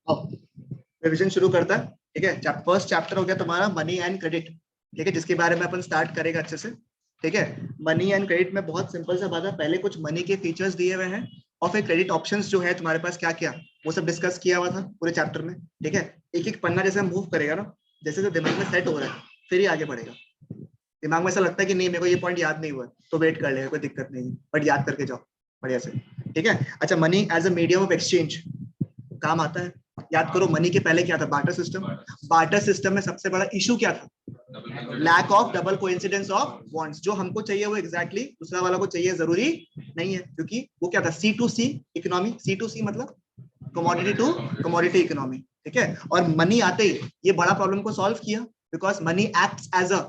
अब रिविजन शुरू करता है। ठीक है, फर्स्ट चैप्टर हो गया तुम्हारा मनी एंड क्रेडिट। ठीक है, जिसके बारे में अपन स्टार्ट करेगा अच्छे से। ठीक है, मनी एंड क्रेडिट में बहुत सिंपल सा बात है, पहले कुछ मनी के फीचर्स दिए हुए हैं और फिर क्रेडिट ऑप्शंस जो है तुम्हारे पास क्या क्या, वो सब डिस्कस किया हुआ था पूरे चैप्टर में। ठीक है, एक एक पन्ना जैसे मूव करेगा ना, जैसे जो दिमाग में सेट हो रहा है फिर ही आगे बढ़ेगा। दिमाग में ऐसा लगता है कि नहीं मेरे को ये पॉइंट याद नहीं हुआ तो वेट कर लेगा, कोई दिक्कत नहीं, बट याद करके जाओ बढ़िया से। ठीक है, अच्छा, money as a medium of exchange काम आता है। याद करो, मनी के पहले क्या था? Barter system. बार्टर सिस्टम में सबसे बड़ा इशू क्या था? Lack of double coincidence of bonds. जो हमको चाहिए वो एग्जैक्टली दूसरा वाला को चाहिए जरूरी नहीं है, क्योंकि वो क्या था? C to C economy. C to C मतलब कमोडिटी टू कमोडिटी इकोनॉमी। ठीक है, और मनी आते ही ये बड़ा प्रॉब्लम को सॉल्व किया, because money acts as a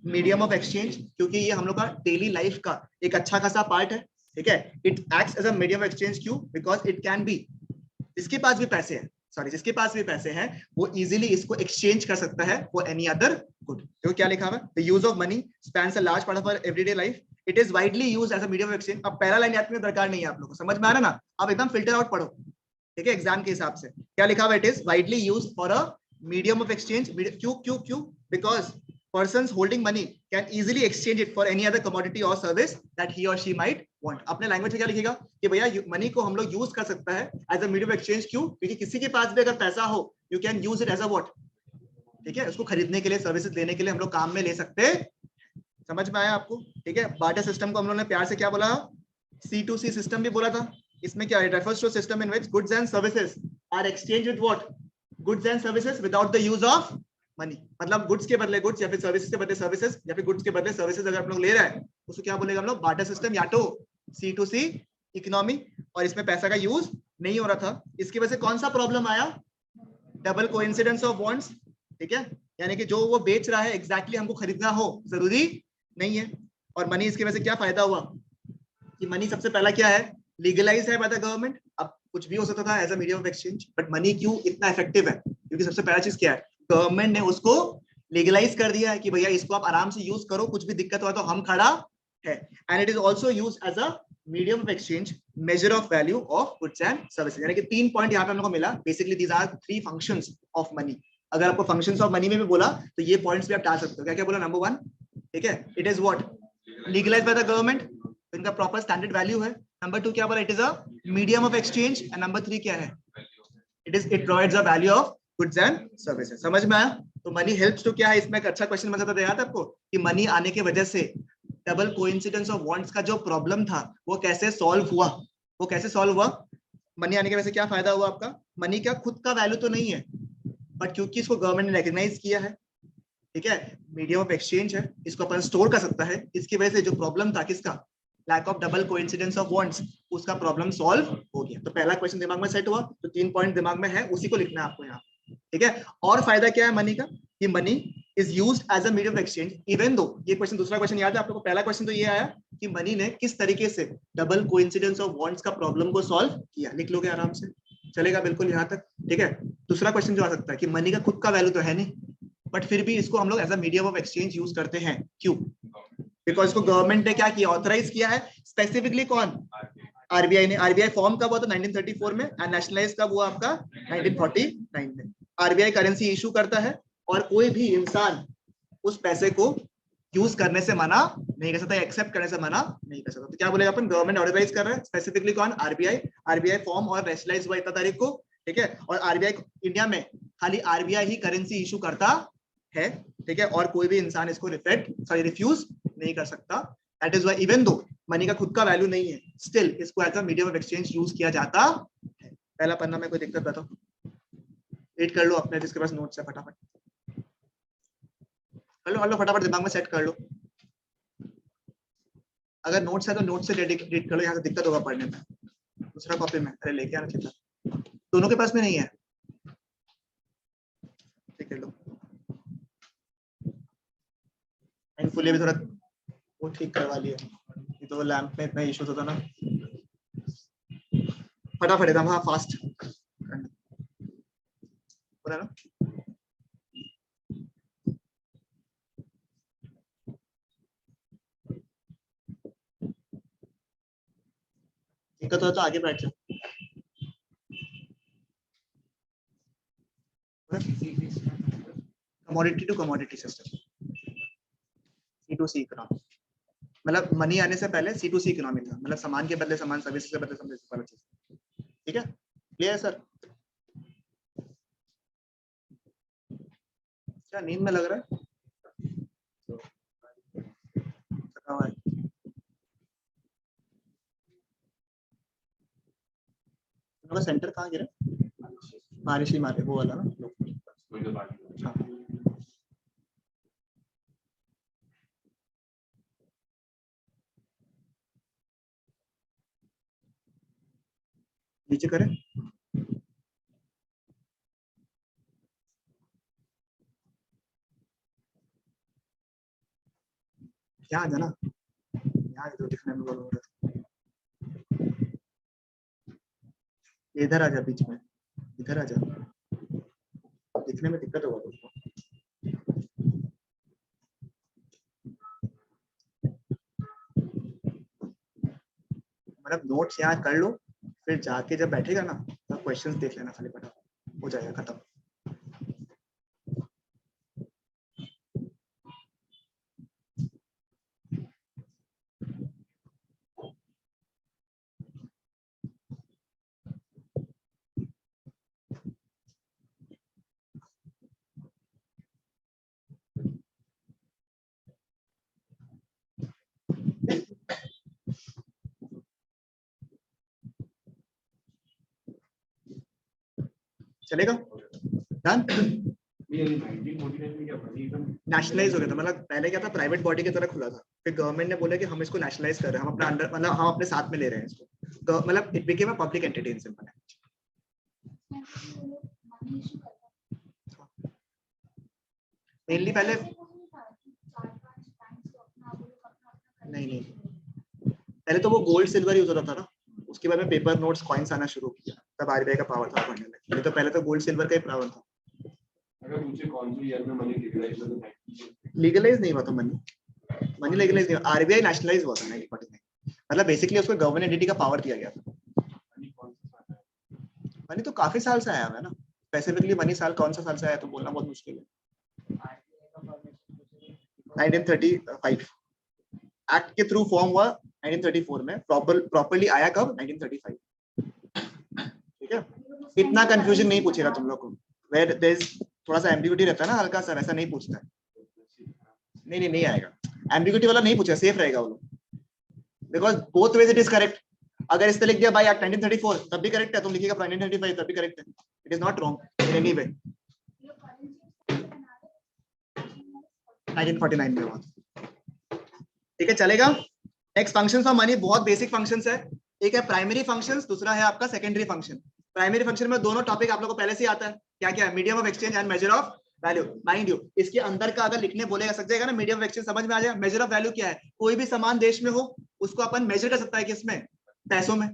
medium of exchange, क्योंकि ये हम लोग का डेली लाइफ का एक अच्छा खासा पार्ट है। ठीक है, it acts as a medium of exchange. क्यों? बिकॉज इट कैन बी, जिसके पास भी पैसे हैं, सॉरी, जिसके पास भी पैसे हैं वो इजीली इसको एक्सचेंज कर सकता है फॉर एनी अदर गुड। देखो क्या लिखा हुआ है, the use of money spans a large part of our everyday life, it is widely used as a medium of exchange. अब पहला लाइन याद करने की दरकार नहीं है, आप लोगों को समझ में आ रहा है ना? आप एकदम फिल्टर आउट पढ़ो। ठीक है, एग्जाम के हिसाब से क्या लिखा हुआ है? It is widely used for a medium of exchange. क्यों क्यों क्यों? Because persons holding money can easily exchange it for any other commodity or service that he or she might want। अपने लैंग्वेज में क्या लिखेगा कि भैया मनी को हम लोग यूज कर सकता है एज अ मीडियम एक्सचेंज। क्यों? क्योंकि किसी के पास भी अगर पैसा हो, you can use it as a what. ठीक है, उसको खरीदने के लिए, सर्विसेज लेने के लिए हम लोग काम में ले सकते। समझ में आया आपको? ठीक है, बार्टर सिस्टम को हम लोगों ने प्यार से क्या बोला? C2C सिस्टम भी बोला था। इसमें क्या? It refers to system in which goods and services are exchange with what? Goods and services without the use of money. मतलब गुड्स के बदले गुड्स या फिर सर्विसेज के बदले सर्विसेज या फिर गुड्स के बदले सर्विसेज अगर आप लोग ले रहे हैं उसको क्या बोलेगा हम लोग? बार्टर सिस्टम या तो C2C इकोनॉमी। और इसमें पैसा का यूज नहीं हो रहा था, इसकी वजह से कौन सा प्रॉब्लम आया? Double coincidence of bonds. ठीक है, यानी कि जो वो बेच रहा है एग्जैक्टली हमको खरीदना हो जरूरी नहीं है। और मनी, इसकी वजह से क्या फायदा हुआ कि मनी सबसे पहला क्या है? लीगलाइज है बाय द गवर्नमेंट। अब कुछ भी हो सकता था as a medium of exchange, but money क्यों इतना इफेक्टिव है? क्योंकि सबसे पहला चीज क्या है? गवर्नमेंट ने उसको लीगलाइज कर दिया है कि भैया इसको आप आराम से यूज करो, कुछ भी दिक्कत हुआ तो हम खड़ा है। And it is also use as a medium of exchange, measure of value of goods and services. यानी कि 3 पॉइंट यहाँ पे हम लोग को मिला। Basically these are 3 functions of money. अगर आपको फंक्शंस ऑफ मनी में भी बोला तो ये पॉइंट्स भी आप डाल सकते हो। क्या क्या बोला? नंबर 1, ठीक है, it is what? Legalize by the government, इनका प्रॉपर स्टैंडर्ड वैल्यू है। नंबर 2 क्या बोला? It is a medium of exchange. And number 3 क्या है? It provides a value of goods and services. समझ में आया? तो मनी हेल्प्स टू क्या है? इसमें एक अच्छा क्वेश्चन बन सकता था याद आपको कि मनी आने की वजह से डबल कोइंसिडेंस ऑफ बॉन्ड्स का जो प्रॉब्लम था वो कैसे सॉल्व हुआ? वो कैसे सॉल्व हुआ? मनी आने की वजह से क्या फायदा हुआ आपका? मनी का खुद का वैल्यू तो नहीं है, बट क्योंकि इसको गवर्नमेंट ने रिकॉग्नाइज किया है, ठीक है, मीडियम ऑफ एक्सचेंज है, इसको अपन स्टोर कर सकता है, इसकी वजह से जो प्रॉब्लम था किसका? Lack of double coincidence of bonds, उसका प्रॉब्लम सॉल्व हो गया। तो पहला क्वेश्चन दिमाग में सेट हुआ, तो 3 पॉइंट दिमाग में है, उसी को लिखना है आपको यहाँ। ठीक है, और फायदा क्या है मनी का? कि money is used as a medium of exchange even though. ये क्वेश्चन, दूसरा क्वेश्चन याद है आप लोगों को? पहला क्वेश्चन तो ये आया कि मनी ने किस तरीके से डबल कोइंसिडेंस ऑफ बॉन्ड्स का प्रॉब्लम को सॉल्व किया। लिख लोगे आराम से, चलेगा बिल्कुल यहाँ तक। ठीक है, दूसरा क्वेश्चन जो आ सकता है कि मनी का खुद का वैल्यू तो है नहीं, बट फिर भी इसको हम लोग as a medium of exchange use करते हैं। क्यों? बिकॉज इसको गवर्नमेंट ने क्या किया? ऑथराइज किया है। स्पेसिफिकली कौन? आरबीआई ने। आरबीआई फॉर्म कब हुआ था? 1934 में। एंड नेशनलाइज कब हुआ आपका? 1949 में। आरबीआई करेंसी इशू करता है और कोई भी इंसान उस पैसे को यूज करने से मना नहीं कर सकता, एक्सेप्ट करने से मना नहीं कर सकता। तो क्या बोलेगा अपन? गवर्नमेंट ऑथराइज कर रहा है। स्पेसिफिकली कौन? आरबीआई। आरबीआई फॉर्म और नेशनलाइज हुआ इतना तारीख को। ठीक है, और आरबीआई इंडिया में खाली आरबीआई ही करेंसी इशू करता है। ठीक है, और कोई भी इंसान इसको रिफ्यूज नहीं कर सकता। That is why even though money का खुद का वैल्यू नहीं है, स्टिल इसको as a medium of exchange use किया जाता है। पहला पन्ना में कोई दिक्कत बताओ? रीड कर लो अपने, जिसके पास नोट्स है फटाफट कर लो फटाफट, दिमाग में सेट कर लो। अगर नोट्स है तो नोट से रीड कर लो, यहाँ से दिक्कत होगा पढ़ने में। दूसरा कॉपी में अरे लेके आना चाहिए, दोनों के पास में नहीं है। ठीक है, लो फुली भी थोड़ा वो ठीक करवा लिया, ये तो लैंप में इतना इशू होता ना। फटाफट एकदम, हाँ फास्ट बोला ना। दिक्कत हो तो आगे बैठ जाओ। Commodity to commodity system, C2C economy, मतलब मनी आने से पहले C2C इकोनॉमी था, मतलब सामान के बदले सामान, सर्विस के बदले सर्विस वाला चीज। ठीक है, क्लियर है सर? क्या नींद में लग रहा है? थका हुआ है। तुम्हारा सेंटर कहाँ गिरा? बारिश ही मारे वो वाला ना। हाँ। नीचे करें, यहाँ आ जाना, यहाँ जो दिखने में बोलूंगा, इधर आ जा, बीच में इधर आ जा, दिखने में दिक्कत होगा तुमको। मतलब नोट्स यहाँ कर लो, फिर जाके जब बैठेगा ना तब क्वेश्चंस देख लेना, खाली फटाफट हो जाएगा खत्म। चलेगा? डन? नेशनलाइज हो गया था, मतलब पहले क्या था, प्राइवेट बॉडी की तरह खुला था, फिर गवर्नमेंट ने बोला कि हम इसको नेशनलाइज कर रहे हैं, हम अपने अंडर, मतलब हम अपने साथ में ले रहे हैं इसको, मतलब it became a public entity in simple. Mainly पहले नहीं, पहले तो वो गोल्ड सिल्वर यूज होता था ना, उसके बाद में पेपर नोट्स कॉइन्स आना शुरू किया, तब आरबीआई का पावर था भरने में, नहीं तो पहले तो गोल्ड सिल्वर का ही पावर था। अगर मुझे कौन सी ईयर में मनी लीगलाइज नहीं हुआ था, मनी लीगलाइज नहीं, आरबीआई नेशनलाइज हुआ था 1949, मतलब बेसिकली उसको गवर्नमेंट एंटिटी का पावर दिया गया था। मनी तो काफी साल से आया हुआ है ना, स्पेसिफिकली मनी साल कौन सा साल से आया तो बोलना बहुत मुश्किल है। 1935 एक्ट के थ्रू फॉर्म हुआ 1934 में, प्रॉपर्ली आया कब? 1935। ठीक है, इतना कंफ्यूजन नहीं पूछेगा तुम लोग को, वेयर देयर इज थोड़ा सा एम्बिग्यूटी रहता है ना हल्का सा, वैसा नहीं पूछता है। नहीं आएगा, एम्बिग्यूटी वाला नहीं पूछेगा, सेफ रहेगा वो लोग, because both ways it is correct. अगर इस तरह लिख दिया बाय एक्ट 1934 तब भी करेक्ट है, तुम लिखिएगा 1935 तब भी करेक्ट है, it is not wrong in any way. 1949 में हुआ। ठीक है, चलेगा? नेक्स्ट फंक्शंस ऑफ मनी, बहुत बेसिक फंक्शंस है, एक है प्राइमरी फंक्शंस, दूसरा है आपका सेकेंडरी फंक्शन। प्राइमरी फंक्शन में दोनों टॉपिक आप लोगों को पहले से ही आता है, क्या क्या है? Medium of exchange and major of value. Mind you, इसके अंदर का अगर लिखने बोलेगा सक जाएगा ना, मीडियम ऑफ एक्सचेंज समझ में आ जाएगा। मेजर ऑफ वैल्यू क्या है? कोई भी सामान देश में हो उसको अपन मेजर कर सकता है, किसमें? पैसों में,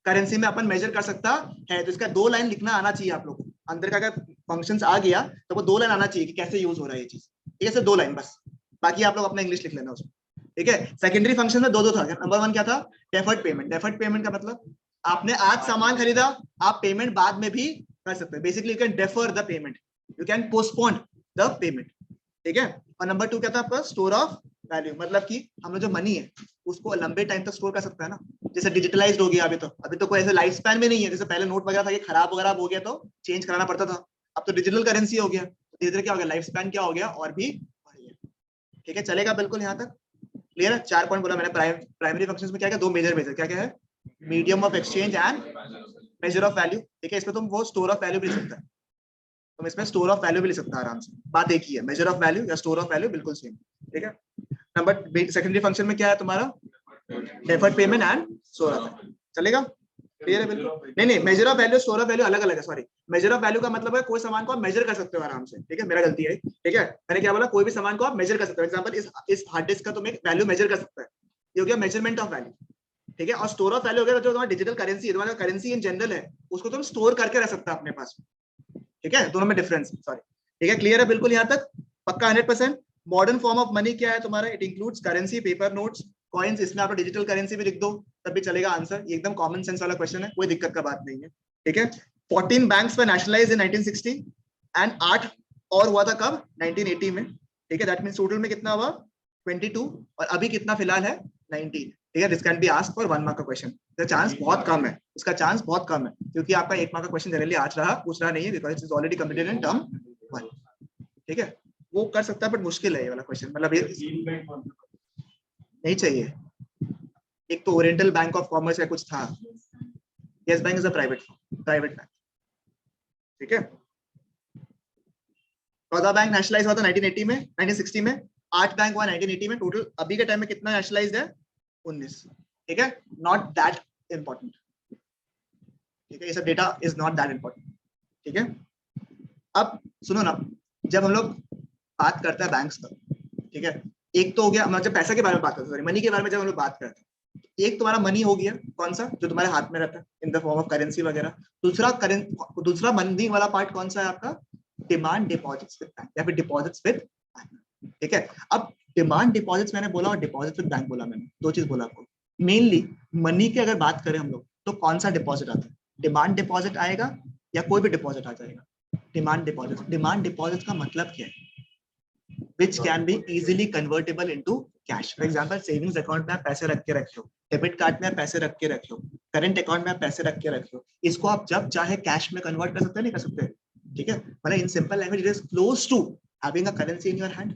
करेंसी में अपन मेजर कर सकता है। तो इसका 2 लाइन लिखना आना चाहिए आप लोग को, अंदर का अगर फंक्शंस आ गया तो वो 2 लाइन आना चाहिए कि कैसे यूज हो रहा है ये चीज। ठीक है, सिर्फ 2 लाइन बस, बाकी आप लोग अपना इंग्लिश लिख लेना उसमें। ठीक है, सेकेंडरी फंक्शन में दो था। नंबर 1 क्या था? Deferred payment. डेफर्ड पेमेंट का मतलब आपने आज सामान खरीदा, आप पेमेंट बाद में भी कर सकते हैं। Basically you can defer the payment, you can postpone the payment. ठीक है, और नंबर 2 क्या था आपका? स्टोर ऑफ वैल्यू, मतलब कि हम जो मनी है उसको लंबे टाइम तक स्टोर कर सकता है ना, जैसे डिजिटलाइज्ड हो गया। अभी तो कोई ऐसे लाइफ स्पैन में नहीं है, जैसे पहले नोट वगैरह था कि खराब वगैरह हो गया तो चेंज कराना पड़ता था, अब तो डिजिटल करेंसी हो गया, धीरे धीरे क्या हो गया, लाइफ स्पैन क्या हो गया और भी बढ़ गया। ठीक है, चलेगा बिल्कुल यहाँ तक क्लियर है? 4 पॉइंट बोला मैंने। प्राइमरी फंक्शंस में क्या क्या? 2 मेजर क्या क्या है? Medium of exchange and major of value. ठीक है, इसमें तुम वो स्टोर ऑफ वैल्यू भी लिख सकता है, तुम इसमें स्टोर ऑफ वैल्यू भी लिख सकता है आराम से, बात एक ही है, मेजर ऑफ वैल्यू या स्टोर ऑफ वैल्यू बिल्कुल सेम। ठीक है, नंबर सेकेंडरी फंक्शन में क्या है तुम्हारा? Deferred payment and store of value. चलेगा? क्लियर है बिल्कुल? नहीं, major of value store of value अलग अलग है, सॉरी। मेजर ऑफ वैल्यू का मतलब है कोई सामान को आप मेजर कर सकते हो आराम से। ठीक है, मेरा गलती है। ठीक है, मैंने क्या बोला? कोई भी सामान को आप मेजर कर सकते हो। एग्जांपल, इस हार्ड डिस्क का तुम एक वैल्यू मेजर कर सकता है, ये हो गया मेजरमेंट ऑफ वैल्यू। ठीक है, और स्टोर ऑफ वैल्यू हो गया जो तुम्हारा डिजिटल करेंसी है, तुम्हारा करेंसी इन जनरल है, उसको तुम स्टोर करके रख सकता है अपने पास। ठीक है, दोनों में डिफरेंस, सॉरी। ठीक है, क्लियर है बिल्कुल यहाँ तक? पक्का 100%? मॉडर्न फॉर्म ऑफ मनी क्या है तुम्हारा? It includes currency, paper notes, coins. इसमें आप डिजिटल करेंसी भी लिख दो तब भी चलेगा आंसर, ये एकदम कॉमन सेंस वाला क्वेश्चन है, कोई दिक्कत का बात नहीं है। ठीक है, 14 banks were nationalised in 1960। And 8 और हुआ था कब 1980 में, ठीक है, दैट मींस टोटल में कितना हुआ 22, और अभी कितना फिलहाल है 19, ठीक है। This can be asked for 1 mark का क्वेश्चन, इसका चांस बहुत कम है, इसका चांस बहुत कम है, क्योंकि आपका 1 मार्क का क्वेश्चन जनरली आज रहा पूछ रहा नहीं है, because it is already completed in term 1, ठीक है। वो कर सकता है बट मुश्किल है ये वाला क्वेश्चन, मतलब ये नहीं चाहिए। एक तो ओरिएंटल बैंक ऑफ कॉमर्स या कुछ था, yes bank is a private bank, ठीक है। चौदह बैंक नेशनलाइज हुआ था 1980 में, 1960 में, 8 बैंक हुआ 1980 में, टोटल अभी के टाइम में कितना नेशनलाइज्ड है 19, ठीक है। नॉट दैट इंपॉर्टेंट, ठीक है, ये सब data is not that important, ठीक है। अब सुनो ना, जब हम लोग बात करते हैं बैंक्स का, ठीक है, एक तो हो गया, हम जब पैसा के बारे में बात करते हैं, सॉरी मनी के बारे में जब हम लोग बात करते हैं, एक तुम्हारा मनी हो गया कौन सा, जो तुम्हारे हाथ में रहता है in the form of currency वगैरह। दूसरा मनी वाला पार्ट कौन सा है आपका, डिमांड डिपॉजिट्स विद बैंक या फिर डिपॉजिट्स विद बैंक, ठीक है। अब डिमांड डिपॉजिट्स मैंने बोला और डिपॉजिट विद बैंक बोला, मैंने दो चीज बोला आपको। मेनली मनी की अगर बात करें हम लोग तो कौन सा डिपॉजिट आता है, डिमांड डिपॉजिट आएगा या कोई भी डिपॉजिट आ जाएगा। डिमांड डिपॉजिट का मतलब क्या है, which can be easily convertible into cash. For example, savings account में आप पैसे रख के रखे हो, डेबिट कार्ड में आप पैसे रख के रखे हो, करंट अकाउंट में आप पैसे रख के रखे हो, इसको आप जब चाहे कैश में कन्वर्ट कर सकते हैं, नहीं कर सकते, ठीक है। मतलब in simple language it is close to having a currency in your hand,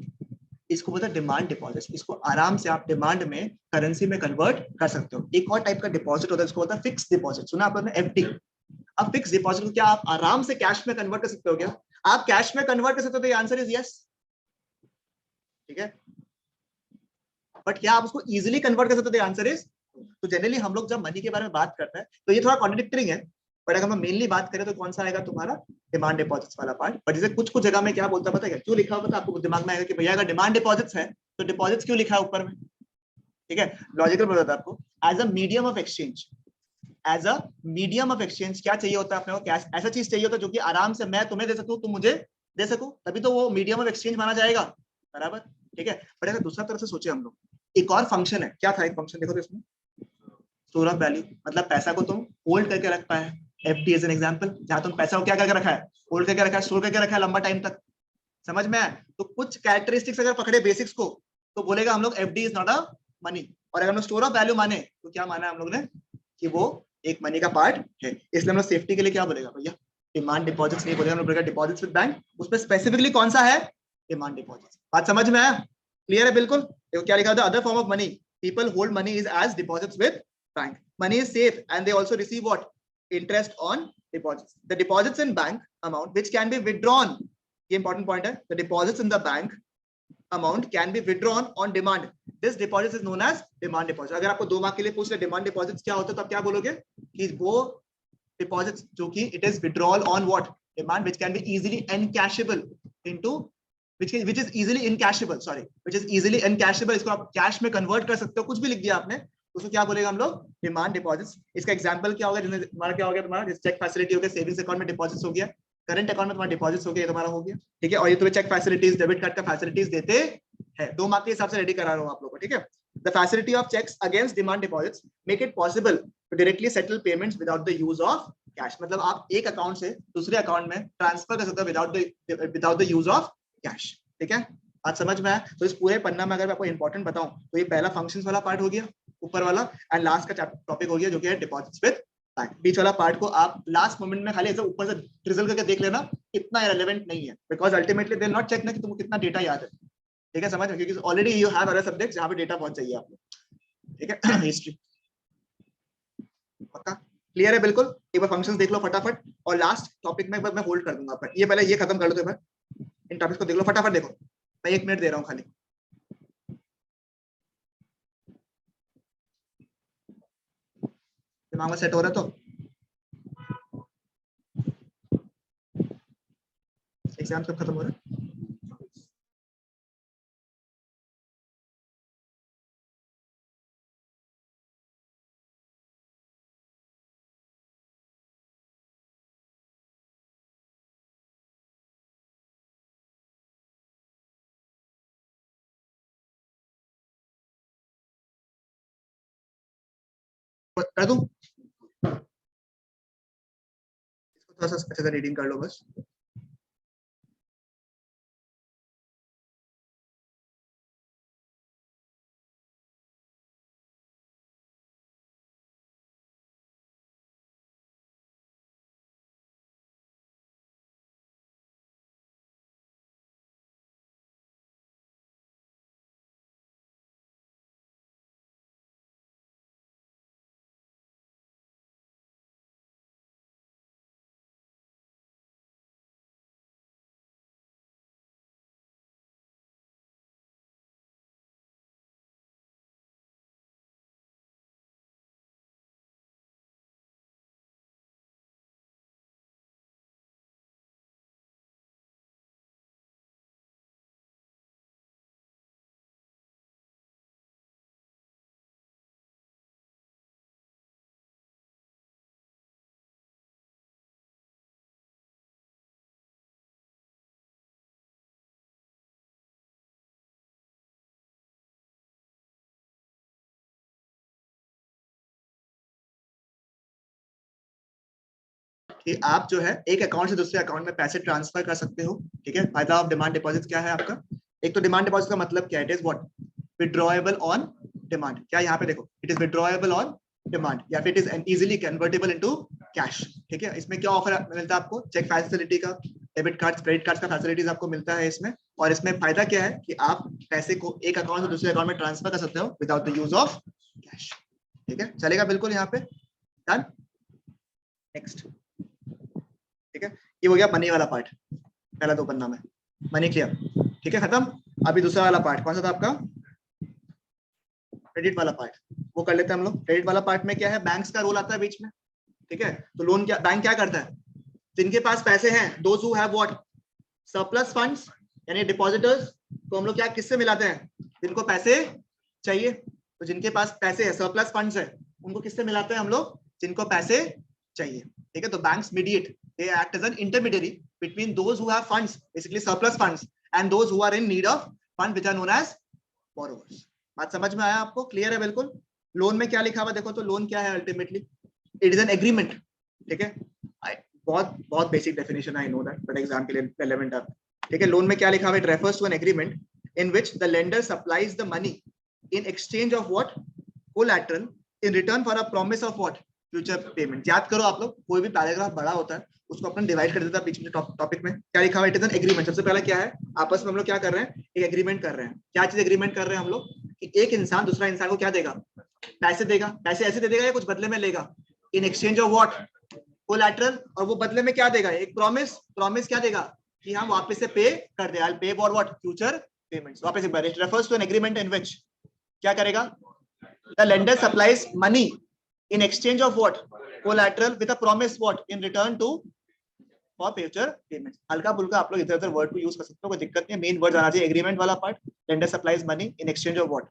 इसको बोलते हैं डिमांड डिपॉजिट। इसको आराम से आप डिमांड में करेंसी में कन्वर्ट कर सकते हो। एक और टाइप का डिपॉजिट होता है, इसको बोलता है फिक्स डिपॉजिट, सुना आपने एफडी। अब फिक्स डिपॉजिट को क्या आप आराम से कैश में कन्वर्ट कर सकते हो क्या, आप कैश में कन्वर्ट कर सकते हो, तो आंसर इज यस, ठीक है। बट क्या आप उसको इजीली कन्वर्ट कर सकते हो, आंसर इज। तो जनरली हम लोग जब मनी के बारे में बात करते हैं तो ये थोड़ा कॉन्ट्रडिक्टरी है, बट अगर हम मेनली बात करें तो कौन सा आएगा तुम्हारा डिमांड डिपॉजिट्स वाला पार्ट। बट जैसे कुछ कुछ जगह में क्या बोलता है पता है, क्यों लिखा हुआ, पता आपको दिमाग में आएगा कि भैया अगर डिमांड डिपॉजिट्स है तो डिपॉजिट्स क्यों लिखा है ऊपर में, ठीक है। लॉजिकल बताता है आपको, as a medium of exchange, as a medium of exchange क्या चाहिए होता है अपने को, कैश ऐसा चीज चाहिए होता है जो कि आराम से मैं तुम्हें दे सकूं, तुम मुझे दे सको, तभी तो वो मीडियम ऑफ एक्सचेंज माना जाएगा, बराबर, ठीक है। बट अगर दूसरा तरफ से सोचे हम लोग, एक और फंक्शन है, क्या था एक फंक्शन देखो तो इसमें, स्टोर ऑफ वैल्यू, मतलब पैसा को तुम होल्ड करके रख पाए। एफडी एज एन एग्जांपल, जहां तुम पैसा को क्या करके रखा है, होल्ड करके रखा है, स्टोर करके रखा है लंबा टाइम तक, समझ में आया। तो कुछ कैरेक्टरिस्टिक्स अगर पकड़े बेसिक्स को, तो बोलेगा हम लोग FD is not a money, और अगर हम स्टोर ऑफ वैल्यू माने तो क्या माना हम लोग ने कि वो एक मनी का पार्ट है। इसलिए हम लोग सेफ्टी के लिए क्या बोलेगा भैया, डिमांड डिपॉजिट्स नहीं बोलेगा, हम लोग बोलेगा डिपॉजिट्स विद बैंक, उसमें स्पेसिफिकली कौन सा है, डिमांड डिपॉजिट्स। बात समझ में आया, क्लियर है बिल्कुल। देखो क्या लिखा था, other form of money people hold money is as deposits with bank. Money is safe and they also receive what, interest on deposits. The deposits in bank amount which can be withdrawn, ये important point है, the deposits in the bank amount can be withdrawn on demand. This deposit is known as demand deposit. अगर आपको 2 mark के लिए पूछ रहे demand deposits क्या होता है तो आप क्या बोलोगे कि वो डिपॉजिट्स जो कि it is withdrawal on what, demand, which can be easily encashable into which is easily encashable, sorry, which is easily encashable, इसको आप कैश में कन्वर्ट कर सकते हो, कुछ भी लिख दिया आपने, उसको क्या बोलेगा हम लोग, डिमांड डिपॉजिट्स। इसका एग्जांपल क्या होगा, जैसे तुम्हारा क्या हो गया, तुम्हारा चेक फैसिलिटी हो गया, सेविंग्स अकाउंट में डिपॉजिट्स हो गया, करंट अकाउंट में तुम्हारा डिपॉजिट्स हो गया, ये तुम्हारा हो गया, ठीक है। और ये तुम्हें चेक फैसिलिटीज, डेबिट कार्ड का फैसिलिटीज देते हैं, 2 मार्क के हिसाब से रेडी करा रहा हूँ आप लोगों को, ठीक है। The facility of checks against demand deposits make it possible to directly settle payments without the use of cash. मतलब आप एक अकाउंट से दूसरे अकाउंट में ट्रांसफर कर सकते हो without the use of cash, ठीक है। बात समझ में आया। तो इस पूरे पन्ना में अगर मैं आपको इंपॉर्टेंट बताऊं तो ये पहला फंक्शंस वाला पार्ट हो गया ऊपर वाला, एंड लास्ट का टॉपिक हो गया जो कि है डिपॉजिट्स विद बैंक। बीच वाला पार्ट को आप लास्ट मोमेंट में खाली ऐसे ऊपर से ट्रिजल करके देख लेना, इतना इरेलेवेंट नहीं है, because ultimately they not check ना कि तुमको कितना डेटा याद है, ठीक है, समझ में, क्योंकि already you have other subjects जहां पे डेटा बहुत चाहिए आपको, ठीक है। हिस्ट्री पक्का क्लियर है बिल्कुल। एक बार फंक्शंस देख लो फटाफट, और लास्ट टॉपिक में मैं होल्ड कर दूंगा आपका, ये पहले ये खत्म कर लो, तो एक बार इन टॉपिक्स को देख लो फटाफट, देखो मैं 1 मिनट दे रहा हूँ खाली। दिमाग में सेट हो रहा है तो एग्जाम कब खत्म हो रहा है, कर दूं, इसको थोड़ा सा अच्छे से रीडिंग कर लो बस। कि आप जो है एक अकाउंट से दूसरे अकाउंट में पैसे ट्रांसफर कर सकते हो। ठीक है, फायदा ऑफ डिमांड डिपॉजिट क्या है आपका? एक तो डिमांड डिपॉजिट का मतलब क्या है? It is what? Withdrawable on demand. क्या यहाँ पे देखो, it is withdrawable on demand या फिर it is easily convertible into cash. ठीक है, इसमें क्या ऑफर मिलता है आपको? चेक फैसिलिटी का, डेबिट कार्ड, क्रेडिट कार्ड का फैसिलिटीज आपको मिलता है इसमें। और इसमें फायदा क्या है कि आप पैसे को एक अकाउंट से दूसरे अकाउंट में ट्रांसफर कर सकते हो without the use of cash. ठीक है, चलेगा बिल्कुल यहाँ पे। डन। नेक्स्ट। ठीक है, ये हो गया मनी वाला पार्ट, पहला 2 पन्ना में मनी क्लियर। ठीक है, खत्म। अभी दूसरा वाला पार्ट कौन सा था आपका? क्रेडिट वाला पार्ट, वो कर लेते हैं हम लोग। क्रेडिट वाला पार्ट में क्या है? बैंक्स का रोल आता है बीच में। ठीक है, तो लोन क्या बैंक क्या करता है? जिनके पास पैसे हैं, those who have what? Surplus funds, यानी डिपॉजिटर्स को हम लोग क्या किससे मिलाते हैं? जिनको पैसे चाहिए। तो जिनके पास पैसे है, सरप्लस फंड्स है, उनको किससे मिलाते हैं हम लोग? जिनको पैसे चाहिए। ठीक है, तो banks mediate, they act as an intermediary between those who have funds, basically surplus funds, and those who are in need of funds which are known as borrowers. बात समझ में आया आपको? क्लियर है बिल्कुल? लोन में क्या लिखा हुआ देखो तो, लोन क्या है ultimately? It is an agreement. ठीक है, बहुत बहुत basic definition, I know that, but exam के लिए रेलेवेंट है। ठीक है, लोन में क्या लिखा हुआ? It refers to an agreement in which the lender supplies the money in exchange of what? Collateral in return for a promise of what? Future payment. याद करो आप लोग, कोई भी पैराग्राफ बड़ा होता है उसको अपन डिवाइड कर देता है बीच में टॉपिक में। क्या लिखा हुआ? It is an agreement. सबसे पहला क्या है? आपस में हम लोग क्या कर रहे हैं? एक एग्रीमेंट कर रहे हैं। क्या चीज एग्रीमेंट कर रहे हैं हम लोग? कि एक इंसान दूसरा इंसान को क्या देगा? पैसे देगा। पैसे ऐसे दे देगा या कुछ बदले में लेगा? इन एक्सचेंज ऑफ व्हाट? कोलैटरल। और वो बदले में क्या देगा? एक प्रॉमिस। प्रॉमिस क्या देगा? कि हम वापस से पे कर दे, I will pay for what? Future payments. वापस एक बार, it refers to an agreement in which क्या करेगा? The lender supplies money in exchange of what? Collateral with a promise what? In return to for future payments. हल्का फुल्का आप लोग इधर उधर वर्ड को यूज कर सकते हो, कोई दिक्कत नहीं है। मेन वर्ड आना चाहिए एग्रीमेंट वाला part. Lender supplies money in exchange of what?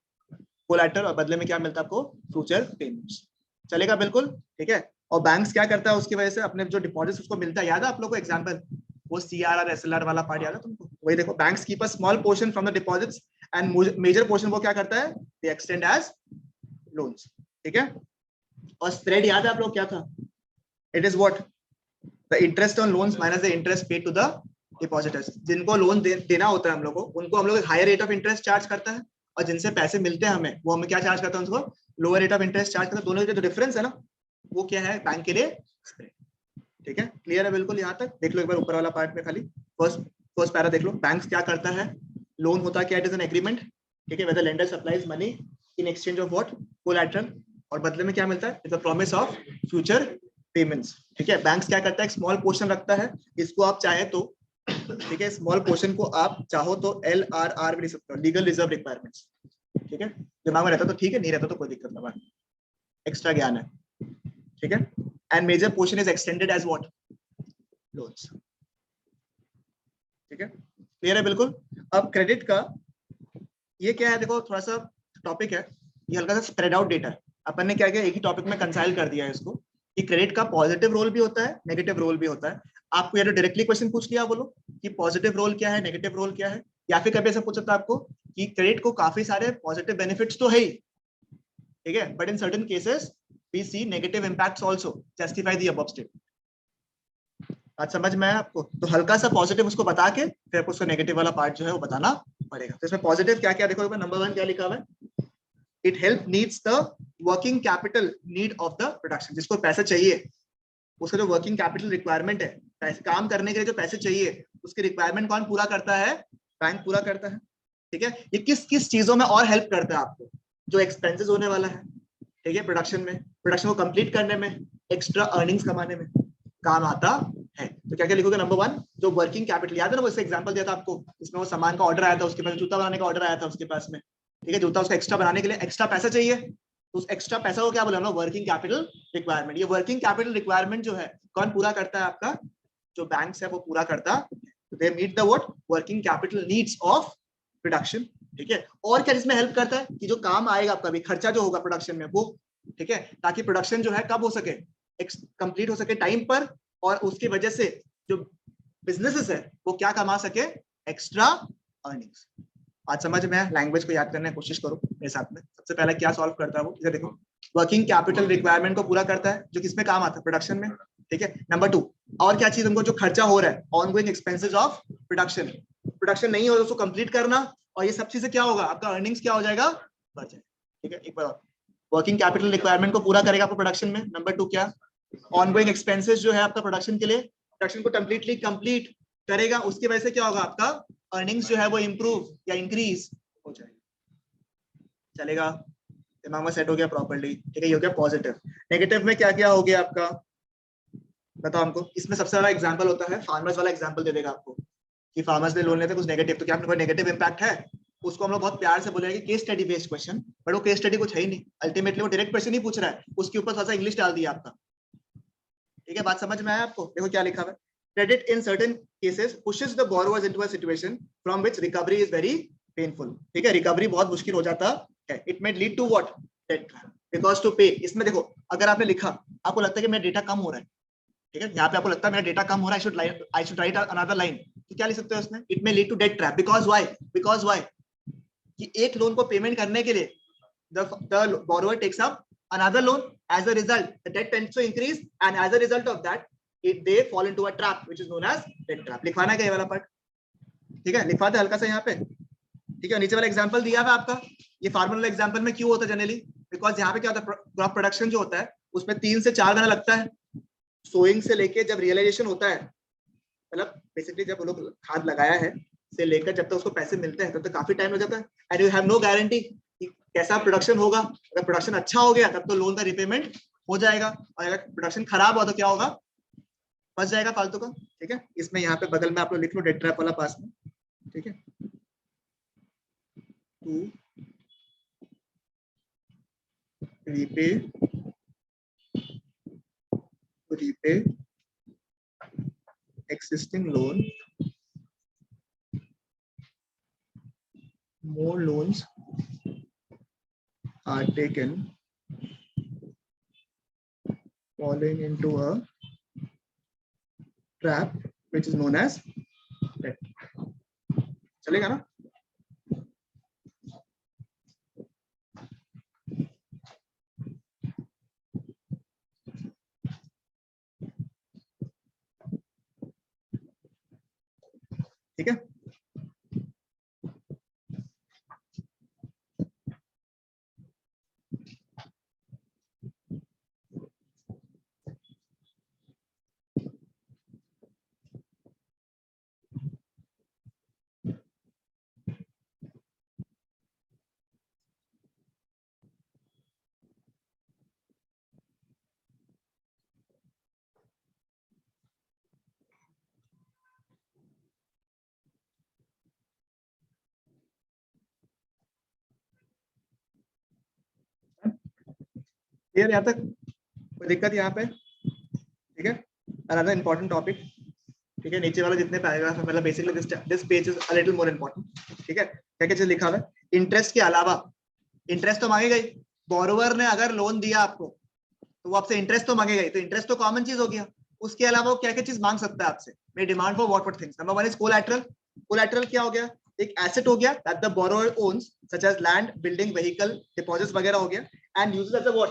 Collateral, और बदले में क्या मिलता है आपको? Future payments. चलेगा बिल्कुल? ठीक है, और बैंक्स क्या करता है उसकी वजह से? अपने जो डिपॉजिट्स उसको मिलता है, याद है आप लोग को एग्जांपल वो सीआरआर एसएलआर वाला पार्ट याद है तुमको? वही देखो, banks keep a small portion from the deposits and major portion वो क्या करता है? They extend as loans. ठीक है, और स्प्रेड याद है आप लोग क्या था? It is what? The interest on loans minus the interest paid to the depositors. जिनको लोन देना होता है हम लोग को, उनको हम लोग higher rate of interest charge करता है, और जिनसे पैसे मिलते हैं हमें, वो हमें क्या चार्ज करता है? उनको lower rate of interest charge करता है। दोनों के जो डिफरेंस है ना, वो क्या है बैंक के लिए? स्प्रेड। ठीक है, क्लियर है बिल्कुल? यहाँ तक देख लो एक बार ऊपर वाला पार्ट में खाली फर्स्ट पैरा देख लो। बैंक्स क्या करता है? लोन होता है क्या? It is an agreement. ठीक है, where the lender supplies money in exchange of what? Collateral, और बदले में क्या मिलता है? It's a promise of future payments. ठीक है, बैंक्स क्या करता है? एक स्मॉल पोर्शन रखता है, इसको आप चाहे तो, ठीक है, स्मॉल पोर्शन को आप चाहो तो LRR भी लिख सकते हो, लीगल रिजर्व रिक्वायरमेंट्स। ठीक है, दिमाग में रहता तो ठीक है, नहीं रहता तो कोई दिक्कत ना, एक्स्ट्रा ज्ञान है। ठीक है, and major portion is extended as what? Loans. ठीक है, क्लियर है बिल्कुल? अब क्रेडिट का ये क्या है देखो, थोड़ा सा टॉपिक है, ये हल्का सा स्प्रेड आउट डेटा है। अपन ने क्या किया, एक ही टॉपिक में कंसाइल कर दिया है इसको, कि क्रेडिट का पॉजिटिव रोल भी होता है, नेगेटिव रोल भी होता है। आपको यार डायरेक्टली क्वेश्चन पूछ लिया बोलो कि पॉजिटिव रोल क्या है, नेगेटिव रोल क्या है, या फिर कभी ऐसा पूछ सकता है आपको कि क्रेडिट को काफी सारे पॉजिटिव बेनिफिट्स तो है ही, ठीक है, but in certain cases we see negative impacts also justify the above statement. आज समझ में आया आपको? तो हल्का सा पॉजिटिव उसको बता के फिर आपको उसका नेगेटिव वाला पार्ट जो है वो बताना पड़ेगा। तो इसमें पॉजिटिव क्या क्या देखो, नंबर 1 क्या लिखा हुआ है? It help needs the working capital need of the production. जिसको पैसे चाहिए, उसका जो वर्किंग कैपिटल रिक्वायरमेंट है, पैसे काम करने के लिए जो पैसे चाहिए, उसकी रिक्वायरमेंट कौन पूरा करता है? बैंक पूरा करता है। ठीक है, ये किस किस चीजों में और हेल्प करता है आपको? जो एक्सपेंसेस होने वाला है, ठीक है, प्रोडक्शन में, प्रोडक्शन को कंप्लीट करने में, एक्स्ट्रा अर्निंग्स कमाने में काम आता है। तो क्या क्या लिखोगे? नंबर 1 जो वर्किंग कैपिटल, याद है ना वो एग्जांपल दिया था आपको, इसमें वो सामान का ऑर्डर आया था, उसके पास जूता बनाने का ऑर्डर आया था उसके पास में, ठीक है, जूता उसका एक्स्ट्रा बनाने के लिए एक्स्ट्रा पैसा चाहिए, तो उस एक्स्ट्रा पैसा को क्या बोला हम लोग? Working capital requirement. ये वर्किंग कैपिटल रिक्वायरमेंट जो है कौन पूरा करता है? आपका जो बैंक्स है वो पूरा करता है। They meet the what? Working capital needs of production. ठीक है, और क्या जिसमें हेल्प करता है कि जो काम आएगा आपका भी खर्चा जो होगा प्रोडक्शन में वो, ठीक है, ताकि प्रोडक्शन जो है कब हो सके? कंप्लीट हो सके टाइम पर, और उसकी वजह से जो बिजनेसेस है वो क्या कमा सके? Extra earnings. आज समझ में है? लैंग्वेज को याद करने की कोशिश करो मेरे साथ में। सबसे पहले क्या सॉल्व करता है वो, इधर देखो, वर्किंग कैपिटल रिक्वायरमेंट को पूरा करता है, जो किसमें काम आता है? प्रोडक्शन में। ठीक है, नंबर 2 और क्या चीज हमको जो खर्चा हो रहा है, ongoing expenses of production, production नहीं हो उसको कंप्लीट करना, और ये सब चीजें क्या होगा, आपका अर्निंग्स क्या हो जाएगा, बढ़ जाएगा। ठीक है, एक बार वर्किंग कैपिटल रिक्वायरमेंट को पूरा करेगा आपको प्रोडक्शन में। नंबर 2 क्या, ऑनगोइंग एक्सपेंसेस जो है आपका प्रोडक्शन के लिए, प्रोडक्शन को कंप्लीटली कंप्लीट करेगा, उसकी वजह से क्या होगा, आपका अर्निंग्स जो है वो इंप्रूव या इंक्रीज हो जाएगा। चलेगा, दिमाग में सेट हो गया प्रॉपर्ली। ठीक है, ये हो गया पॉजिटिव। नेगेटिव में क्या क्या हो गया आपका, बताओ हमको। इसमें सबसे बड़ा एग्जांपल होता है, फार्मर्स वाला एग्जांपल दे देगा आपको कि फार्मर्स ने लोन लेते कुछ नेगेटिव, तो क्या कोई नेगेटिव इंपैक्ट है, उसको हम लोग बहुत प्यार से बोलेंगे case study based question, but वो केस स्टडी कुछ है ही नहीं। अल्टीमेटली वो डायरेक्ट क्वेश्चन ही पूछ रहा है, उसके ऊपर थोड़ा सा इंग्लिश डाल दिया आपका। ठीक है, बात समझ में आया आपको। देखो क्या लिखा हुआ है, credit in certain cases pushes the borrowers into a situation from which recovery is very painful. ठीक है, रिकवरी बहुत मुश्किल हो जाता है। It may lead to what, debt trap, because to pay. इसमें देखो, अगर आपने लिखा, आपको लगता है कि मेरा डेटा कम हो रहा है, ठीक है, यहाँ पे आपको लगता है मेरा डेटा कम हो रहा है, I should write another line, तो क्या लिख सकते हो उसमें, it may lead to debt trap. Because why कि एक लोन को पेमेंट करने के लिए the borrower takes up another loan, as a result the debt tends to increase, and as a result of that they fall into a trap which is known as debt trap। लिखवाना है क्या ये वाला part, ठीक है, लिखवा दे हल्का सा यहाँ पे। ठीक है, नीचे वाला एग्जांपल दिया है आपका, ये फार्मर वाला एग्जांपल में क्यों होता है जनरली, बिकॉज यहाँ पे क्या होता है, क्रॉप प्रोडक्शन जो होता है उसमें 3 से 4 महीना लगता है, सोइंग से लेके जब रियलाइजेशन होता है, मतलब बेसिकली जब वो लोग खाद लगाया है से लेकर जब तक उसको पैसे मिलते हैं तब तक काफी टाइम हो जाता है, and you have no guarantee कि कैसा प्रोडक्शन होगा। अगर प्रोडक्शन अच्छा हो गया तब तो लोन का रिपेमेंट हो जाएगा, और अगर प्रोडक्शन खराब हुआ तो क्या होगा, फंस जाएगा फालतू का। ठीक है, इसमें यहाँ पे बगल में आप लोग लिख लो डेट ट्रैप वाला पास में। ठीक है, to repay existing loan, more loans are taken falling into a trap which is known as debt। चलेगा ना। ठीक है, क्लियर यहाँ तक, कोई दिक्कत यहाँ पे। ठीक है, अनदर इंपॉर्टेंट टॉपिक। ठीक है, नीचे वाला जितने पैराग्राफ है, मतलब basically this page is a little more important. ठीक है, क्या क्या चीज लिखा हुआ है, इंटरेस्ट के अलावा, इंटरेस्ट तो मांगेगा ही, बोरोवर ने अगर लोन दिया आपको तो वो आपसे इंटरेस्ट तो मांगेगा ही, तो इंटरेस्ट तो कॉमन चीज हो गया। उसके अलावा वो क्या क्या चीज मांग सकता है आपसे, may demand for what things. Number 1 is collateral. Collateral क्या हो गया, एक एसेट हो गया that the borrower owns such as land, building, vehicle, deposits वगैरह हो गया, and uses as a what,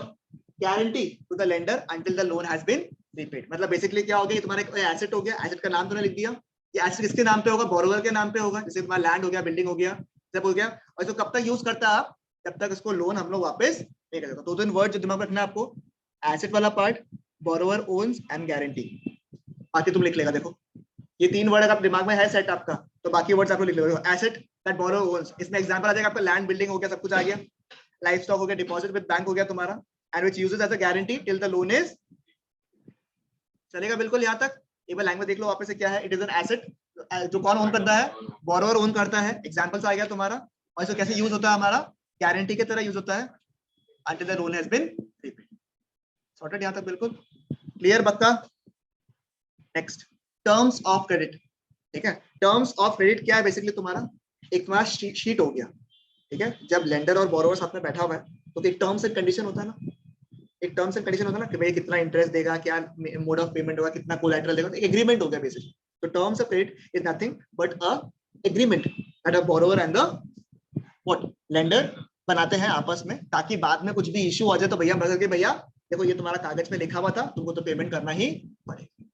guarantee to the lender until the loan has been repaid. मतलब बेसिकली क्या हो गया, तुम्हारा एसेट हो गया, एसेट का नाम तुमने लिख दिया, ये एसेट किसके नाम पे होगा, बोरोवर के नाम पे होगा। जैसे तुम्हारा लैंड हो गया, बिल्डिंग हो गया, सब हो गया, और इसको कब तक यूज करता है आप, तब तक इसको लोन हम लोग वापस पे करेगा। तो 2-3 वर्ड जो दिमाग में रखना है आपको, एसेट वाला part, borrower owns and guarantee. बाकी तुम लिख लेगा, देखो ये 3 वर्ड अगर दिमाग में है सेट आपका, तो बाकी वर्ड्स आप लोग लिख लेगा। एसेट दैट बोरोवर ओन्स, इसमें एग्जांपल आ जाएगा आपका, लैंड, बिल्डिंग हो गया, सब कुछ आ गया, लाइफ स्टॉक हो गया, डिपॉजिट विद बैंक हो गया तुम्हारा, and which uses as a guarantee till the loan is. चलेगा बिल्कुल यहाँ तक। एक बार लैंग्वेज देख लो वापस से, क्या है, इट इज एन एसेट जो कौन ओन करता है, बोरोवर ओन करता है। एग्जांपल्स आ गया तुम्हारा, और इसको कैसे यूज होता है, हमारा गारंटी की तरह यूज होता है until the loan has been repaid। Sorted यहाँ तक बिल्कुल क्लियर बक्का। Next, terms of credit. ठीक है, टर्म्स ऑफ क्रेडिट क्या है, बेसिकली तुम्हारा एक तुम्हारा शीट हो गया। ठीक है, जब लेंडर और बोरोवर साथ में बैठा हुआ है तो एक टर्म्स एंड कंडीशन होता है ना, एक टर्म्स एंड कंडीशन होता है ना कि भाई कितना इंटरेस्ट देगा, क्या मोड ऑफ पेमेंट होगा, कितना कोलैटरल देगा, तो एक एग्रीमेंट हो गया बेसिकली। तो terms of credit is nothing but a agreement that a borrower and the what lender बनाते हैं आपस में, ताकि बाद में कुछ भी इश्यू आ जाए तो भैया बता के भैया देखो ये तुम्हारा कागज पे लिखा हुआ था, तुमको तो पेमेंट करना ही पड़ेगा।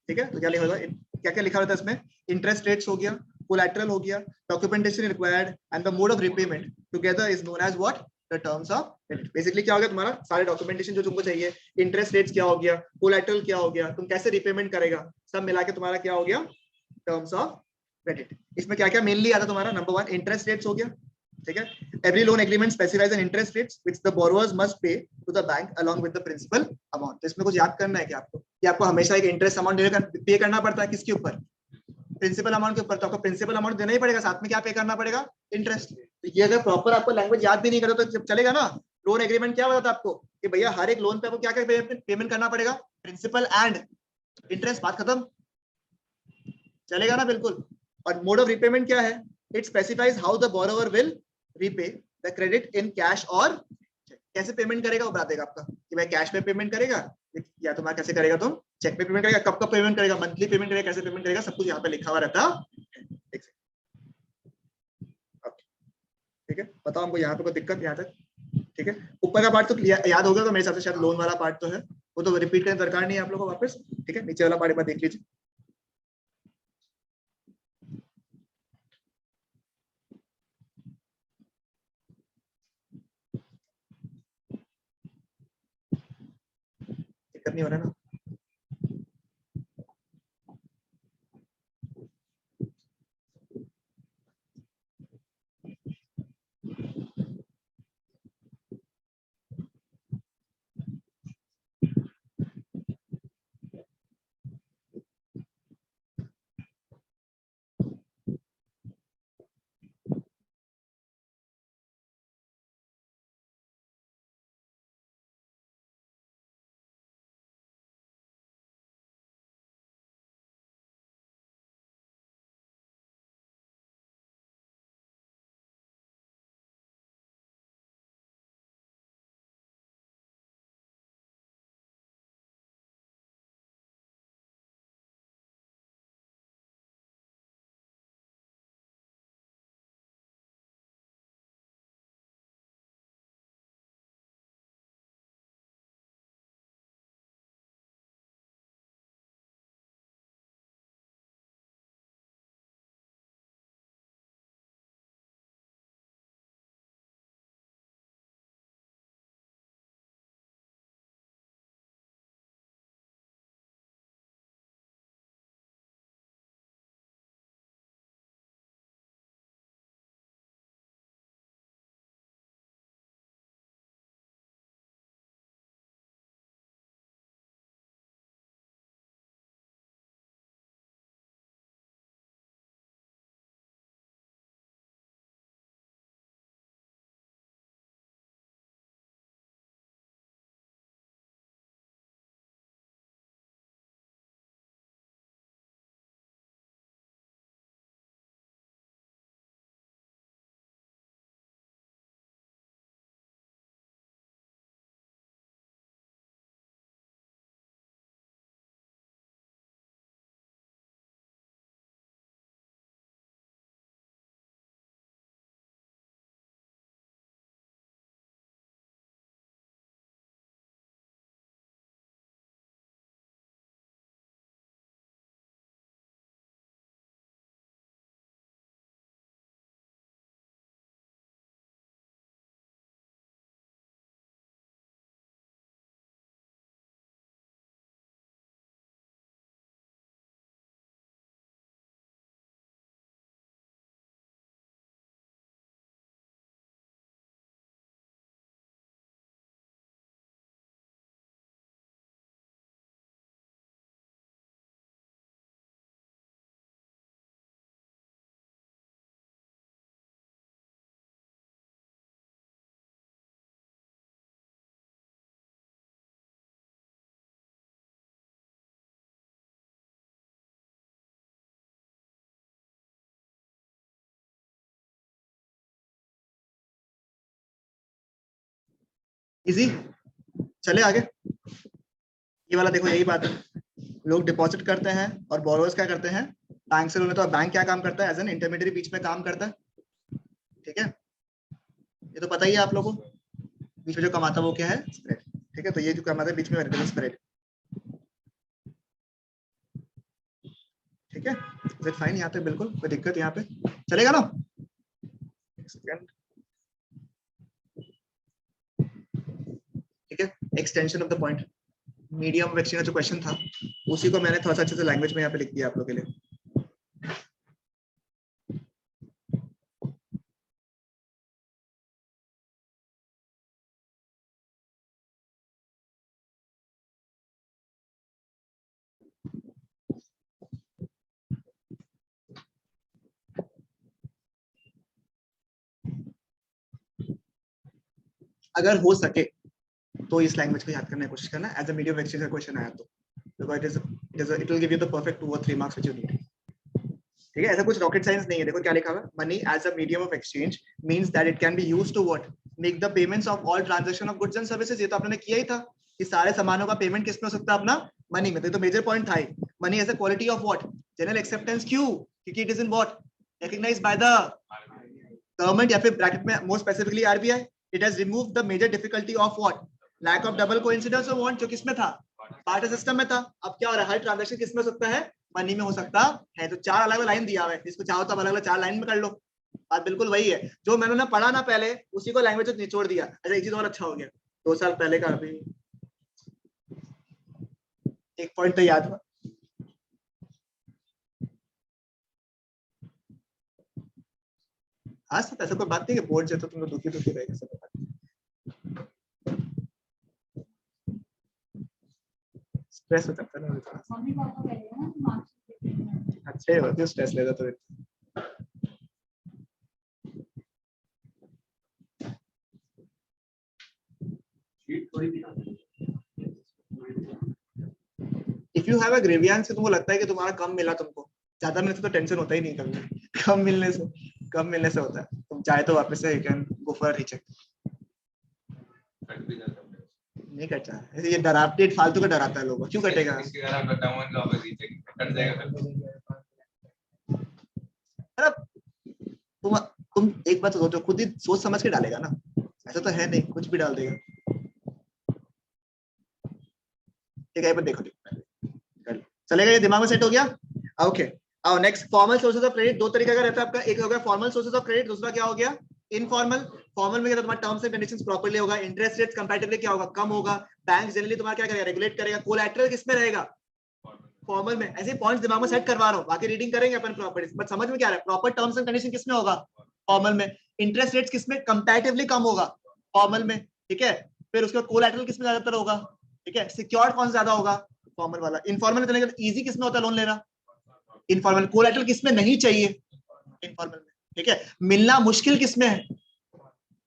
ठीक है, तो क्या लिखा होगा, क्या क्या लिखा होता है इसमें, इंटरेस्ट रेट्स हो गया, कोलैटरल हो गया, documentation required and the mode of repayment together is known as what, the terms of credit. Basically क्या हो गया तुम्हारा, सारे डॉक्यूमेंटेशन जो तुमको चाहिए, इंटरेस्ट रेट्स क्या हो गया, कोलैटरल क्या हो गया, तुम कैसे रिपेमेंट करेगा, सब मिला के तुम्हारा क्या हो गया, टर्म्स ऑफ क्रेडिट। इसमें क्या क्या मेनली आता है तुम्हारा, नंबर 1 इंटरेस्ट रेट्स हो गया, ठीक है, every loan agreement specifies an interest rates which the borrowers must pay to the bank along with the principal amount. तो इसमें कुछ याद करना है कि आपको, कि आपको हमेशा एक इंटरेस्ट अमाउंट पे करना पड़ता है, किसके ऊपर, प्रिंसिपल अमाउंट के ऊपर, तो आपको प्रिंसिपल अमाउंट देना ही पड़ेगा, साथ में क्या पे करना पड़ेगा, इंटरेस्ट। तो ये अगर प्रॉपर आपको लैंग्वेज याद भी नहीं करो तो चलेगा ना। लोन एग्रीमेंट क्या बताता है आपको, कि भैया हर एक लोन पे आपको क्या क्या पेमेंट करना पड़ेगा, प्रिंसिपल एंड इंटरेस्ट, बात खत्म, चलेगा ना, बिल्कुल। और मोड ऑफ रिपेमेंट क्या है, it specifies how the borrower will repay the credit in cash और check। कैसे पेमेंट करेगा वो बता देगा आपका, कि भाई कैश पे पेमेंट करेगा या तुम्हारा कैसे करेगा, तुम चेक पे पेमेंट करेगा, कब कब पेमेंट करेगा, मंथली पेमेंट करेगा, कैसे पेमेंट करेगा, सब कुछ यहाँ पे लिखा हुआ रहता है। ठीक है, बताओ हमको यहाँ पे कोई दिक्कत यहाँ तक, ठीक है। ऊपर का पार्ट तो याद होगा, तो मेरे हिसाब से शायद लोन वाला पार्ट तो है, वो तो रिपीट करने दरकार नहीं है आप लोगों को वापस, ठीक है। नीचे वाला पार्ट एक बार देख लीजिए। दिक्कत नहीं हो रहा ना, इजी, चले आगे। ये वाला देखो, यही बात है, लोग डिपॉजिट करते हैं और बोरोवर्स क्या करते हैं, बैंक से लोन लेते हैं, तो बैंक क्या काम करता है, एज एन इंटरमीडिएट बीच में काम करता है, ठीक है। ये तो पता ही है आप लोगों को, बीच में जो कमाता है वो क्या है, स्प्रेड, ठीक है। तो ये जो कमाता है बीच में स्प्रेड। ठीक है, इज इट फाइन? यहाँ पे बिल्कुल कोई दिक्कत यहाँ पे चलेगा ना? ठीक है, extension of the point, medium of exchange का जो क्वेश्चन था उसी को मैंने थोड़ा सा अच्छे से लैंग्वेज में यहाँ पे लिख दिया आप लोग के लिए। अगर हो सके तो इस लैंग्वेज को याद करने की कोशिश करना as a medium of exchange का क्वेश्चन आया तो, because it will give you the perfect 2 और 3 मार्क्स व्हिच यू नीड। ठीक है, ऐसा कुछ रॉकेट साइंस नहीं है। देखो क्या लिखा हुआ है, money as a medium of exchange means that it can be used to what, make the payments of all transaction of goods and services. ये तो आपने किया ही था कि सारे सामानों का पेमेंट किस में हो सकता है, अपना मनी में। तो मेजर पॉइंट था money as a quality of what, general acceptance. क्यों? क्योंकि it is in what, recognized by the government, या फिर ब्रैकेट में more specifically RBI. It has removed the major difficulty of what, lack of double coincidence of want, जो किसमें था, barter system में था। अब क्या हो रहा है, हर ट्रांजैक्शन किसमें हो सकता है, मनी में हो सकता है। तो चार अलग अलग लाइन दिया हुआ है, इसको चाहो तो अलग अलग 4 लाइन में कर लो। बात बिल्कुल वही है जो मैंने ना पढ़ा ना पहले, उसी को लैंग्वेज में निचोड़ दिया। अच्छा एक चीज और अच्छा हो गया, 2 साल पहले का अभी एक पॉइंट तो याद हुआ। आज तक ऐसा कोई बात नहीं कि बोर्ड जो तो तुम लोग दुखी दुखी रहेगा सब। स्ट्रेस होता है ना मम्मी पापा कह रहे हैं ना अच्छे होते स्ट्रेस लेता तो if you have a grievance, तुमको लगता है कि तुम्हारा कम मिला, तुमको ज्यादा मिलने से तो टेंशन होता ही नहीं कभी। कम मिलने से होता है। तुम चाहे तो वापस से you can go for recheck. नहीं कटा ऐसे, ये डराते फालतू का डराता है लोगों को। क्यों कटेगा? तुम एक बात सोचो, खुद ही सोच समझ के डालेगा ना, ऐसा तो है नहीं कुछ भी डाल देगा। ठीक है, देखो चलेगा, ये दिमाग में सेट हो गया। ओके, अब next formal sources of credit. 2 तरीके का रहता है आपका, एक हो गया फॉर्मल सोर्सेज ऑफ क्रेडिट, दूसरा क्या हो गया इनफॉर्मल। फॉर्मल में क्या तुम्हारा टर्म्स एंड कंडीशंस प्रॉपर्ली होगा, इंटरेस्ट रेट्स कंपैरेटिवली क्या होगा, कम होगा। बैंक जनरली तुम्हारा क्या करेगा, रेगुलेट करेगा। कोलैटरल किसमें रहेगा, फॉर्मल में। ऐसे पॉइंट्स दिमाग में सेट करवा रहा हूं, बाकी रीडिंग करेंगे अपन प्रॉपर्टीज, बट समझ में क्या आ रहा है, प्रॉपर टर्म्स एंड कंडीशन किसमें होगा, फॉर्मल में। इंटरेस्ट रेट्स किसमें कंपैरेटिवली कम होगा, फॉर्मल में। ठीक है, फिर उसके बाद कोलैटरल किसमें ज्यादातर होगा, ठीक है, सिक्योर्ड कौन ज्यादा होगा, फॉर्मल वाला। इनफॉर्मल में चलेगा, इजी किसमें होता है लोन लेना, इनफॉर्मल। कोलैटरल किसमें नहीं चाहिए, इनफॉर्मल में। ठीक है, मिलना मुश्किल किसमें है,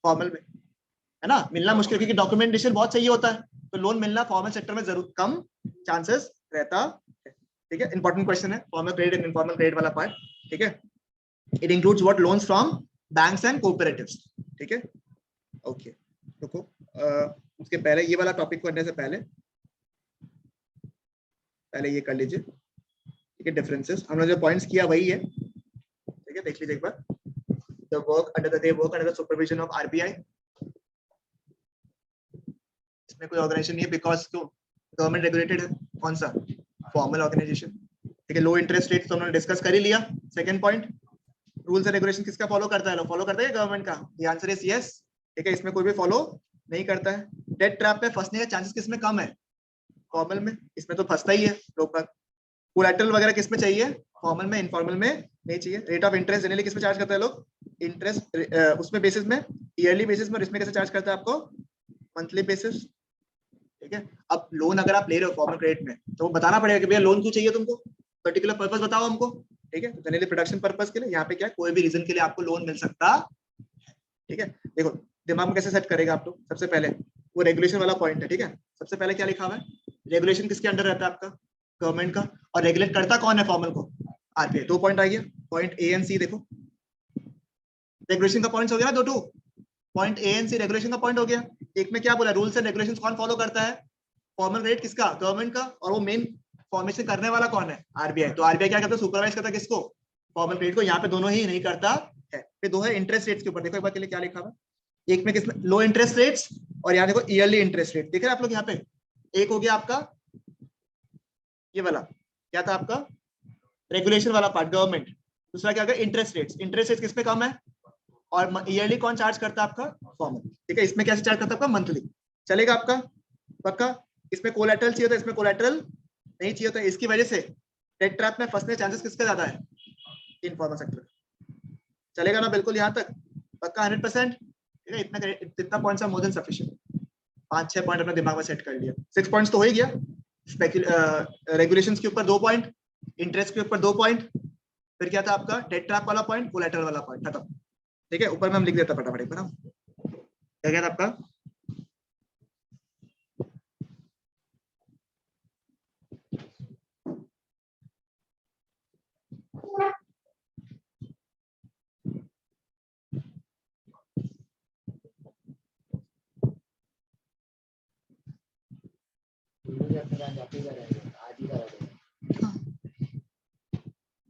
फॉर्मल में, है ना। मिलना मुश्किल क्योंकि डॉक्यूमेंटेशन बहुत चाहिए होता है, तो लोन मिलना फॉर्मल सेक्टर में जरूर कम चांसेस रहता है। ठीक है, इंपॉर्टेंट क्वेश्चन है formal credit and informal credit वाला पार्ट। ठीक है, it includes what, loans from banks and cooperatives. ठीक है, ओके रुको, उसके पहले ये वाला टॉपिक करने से पहले ये कर लीजिए। ठीक है, डिफरेंसेस हमने जो पॉइंट्स किया वही है। ठीक है, देख लीजिए एक बार। The work under the supervision of RBI. इसमें कोई ऑर्गेनाइजेशन नहीं है, बिकॉज क्यों, गवर्नमेंट रेगुलेटेड है। कौन सा, फॉर्मल ऑर्गेनाइजेशन। ठीक है, लो इंटरेस्ट रेट तो हमने डिस्कस कर ही लिया। Second point, rules and regulation किसका फॉलो करता है, फॉलो करता है गवर्नमेंट का। The answer is yes. ठीक है, इसमें कोई भी फॉलो नहीं करता है। डेट ट्रैप पे फंसने का चांसेस किसमें कम है, फॉर्मल में। इसमें तो फंसता ही है लोग बाग। कोलैटरल वगैरह किसमें चाहिए, फॉर्मल में। इनफॉर्मल में नहीं चाहिए। रेट ऑफ इंटरेस्ट जनरली किसमें चार्ज करता है लोग, इंटरेस्ट उसमें बेसिस में, ईयरली बेसिस में। इसमें कैसे चार्ज करता है आपको, मंथली बेसिस। ठीक है, अब लोन अगर आप ले रहे हो फॉर्मल क्रेडिट में, तो वो बताना पड़ेगा कि भैया लोन क्यों चाहिए तुमको, पर्टिकुलर पर्पस बताओ हमको। ठीक है, जनरली प्रोडक्शन पर्पस के लिए। यहाँ पे क्या है, कोई भी रीजन के लिए आपको लोन मिल सकता। ठीक है, देखो दिमाग में कैसे सेट करेगा आप लोग। सबसे पहले वो रेगुलेशन वाला पॉइंट है। ठीक है, सबसे पहले क्या लिखा हुआ है, रेगुलेशन किसके अंडर रहता है, आपका गवर्नमेंट का। और रेगुलेट करता कौन है, फॉर्मल को, आरबीआई। 2 पॉइंट आ गया, पॉइंट ए एंड सी। देखो रेगुलेशन का पॉइंट्स हो गया ना 2 point A and C, regulation का पॉइंट हो गया। एक में क्या बोला, रूल्स एंड रेगुलेशंस कौन फॉलो करता है, फॉर्मल क्रेडिट किसका, गवर्नमेंट का। और वो मेन फॉर्मेशन करने वाला कौन है, आरबीआई। तो आरबीआई क्या करता है, सुपरवाइज करता है किसको, फॉर्मल क्रेडिट को। यहाँ पे दोनों ही नहीं करता है। फिर 2 है इंटरेस्ट रेट्स के ऊपर। देखो एक बार के लिए क्या लिखा हुआ, एक में किसमें, लो इंटरेस्ट रेट्स, और यहाँ देखो ईयरली इंटरेस्ट रेट। देख रहे हैं आप लोग यहाँ पे। एक हो गया आपका ये वाला, क्या था आपका, रेगुलेशन वाला पार्ट गवर्नमेंट। दूसरा क्या होगा, इंटरेस्ट रेट्स। इंटरेस्ट रेट किस पे कम है, और ईयरली कौन चार्ज करता है आपका, फॉर्मल। ठीक है, इसमें कैसे चार्ज करता है आपका, मंथली। चलेगा आपका पक्का। इसमें कोलैटरल चाहिए, तो इसमें कोलैटरल नहीं चाहिए, तो इसकी वजह से डेट ट्रैप में फंसने चांसेस किसके ज्यादा है, इनफॉर्मल सेक्टर। चलेगा ना बिल्कुल यहाँ तक, पक्का 100%। ठीक है, इतना points are more than sufficient. 5-6 point अपने दिमाग में सेट कर लिया, 6 पॉइंट्स तो हो ही गया। रेगुलेशंस के ऊपर 2 पॉइंट, इंटरेस्ट के ऊपर 2 पॉइंट, फिर क्या था आपका, डेट ट्रैप वाला पॉइंट, कोलैटरल वाला पॉइंट, खत्म। ठीक है, ऊपर में हम लिख देते फटाफट एक बार। क्या क्या था आपका,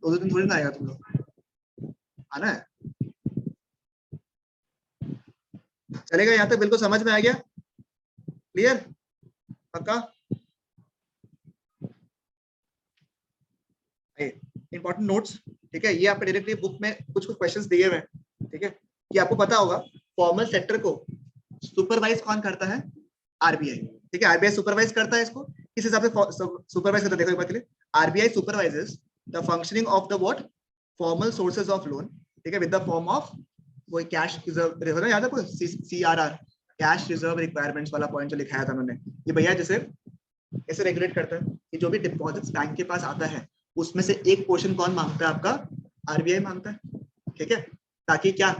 दो दिन थोड़ी ना आएगा तुम लोग, आना है। चलेगा यहाँ तक, बिल्कुल समझ में आ गया, क्लियर, पक्का। इंपॉर्टेंट नोट्स, ठीक है, ये आपके डायरेक्टली बुक में कुछ कुछ क्वेश्चंस दिए हुए हैं। ठीक है, कि आपको पता होगा फॉर्मल सेक्टर को सुपरवाइज कौन करता है, आरबीआई। ठीक है, आरबीआई सुपरवाइज करता है इसको, किस हिसाब से सुपरवाइज करता है, देखो एक बार के लिए। RBI supervises the functioning of the what, formal sources of loan. ठीक है, विद द फॉर्म ऑफ वो कैश रिजर्व, याद है आपको, सीआरआर, कैश रिजर्व रिक्वायरमेंट्स वाला पॉइंट जो लिखाया था उन्होंने, ये भैया जैसे ऐसे रेगुलेट करता है कि जो भी डिपॉजिट्स बैंक के पास आता है उसमें से एक पोर्शन कौन मांगता है, आपका आरबीआई मांगता है। ठीक है, ताकि क्या,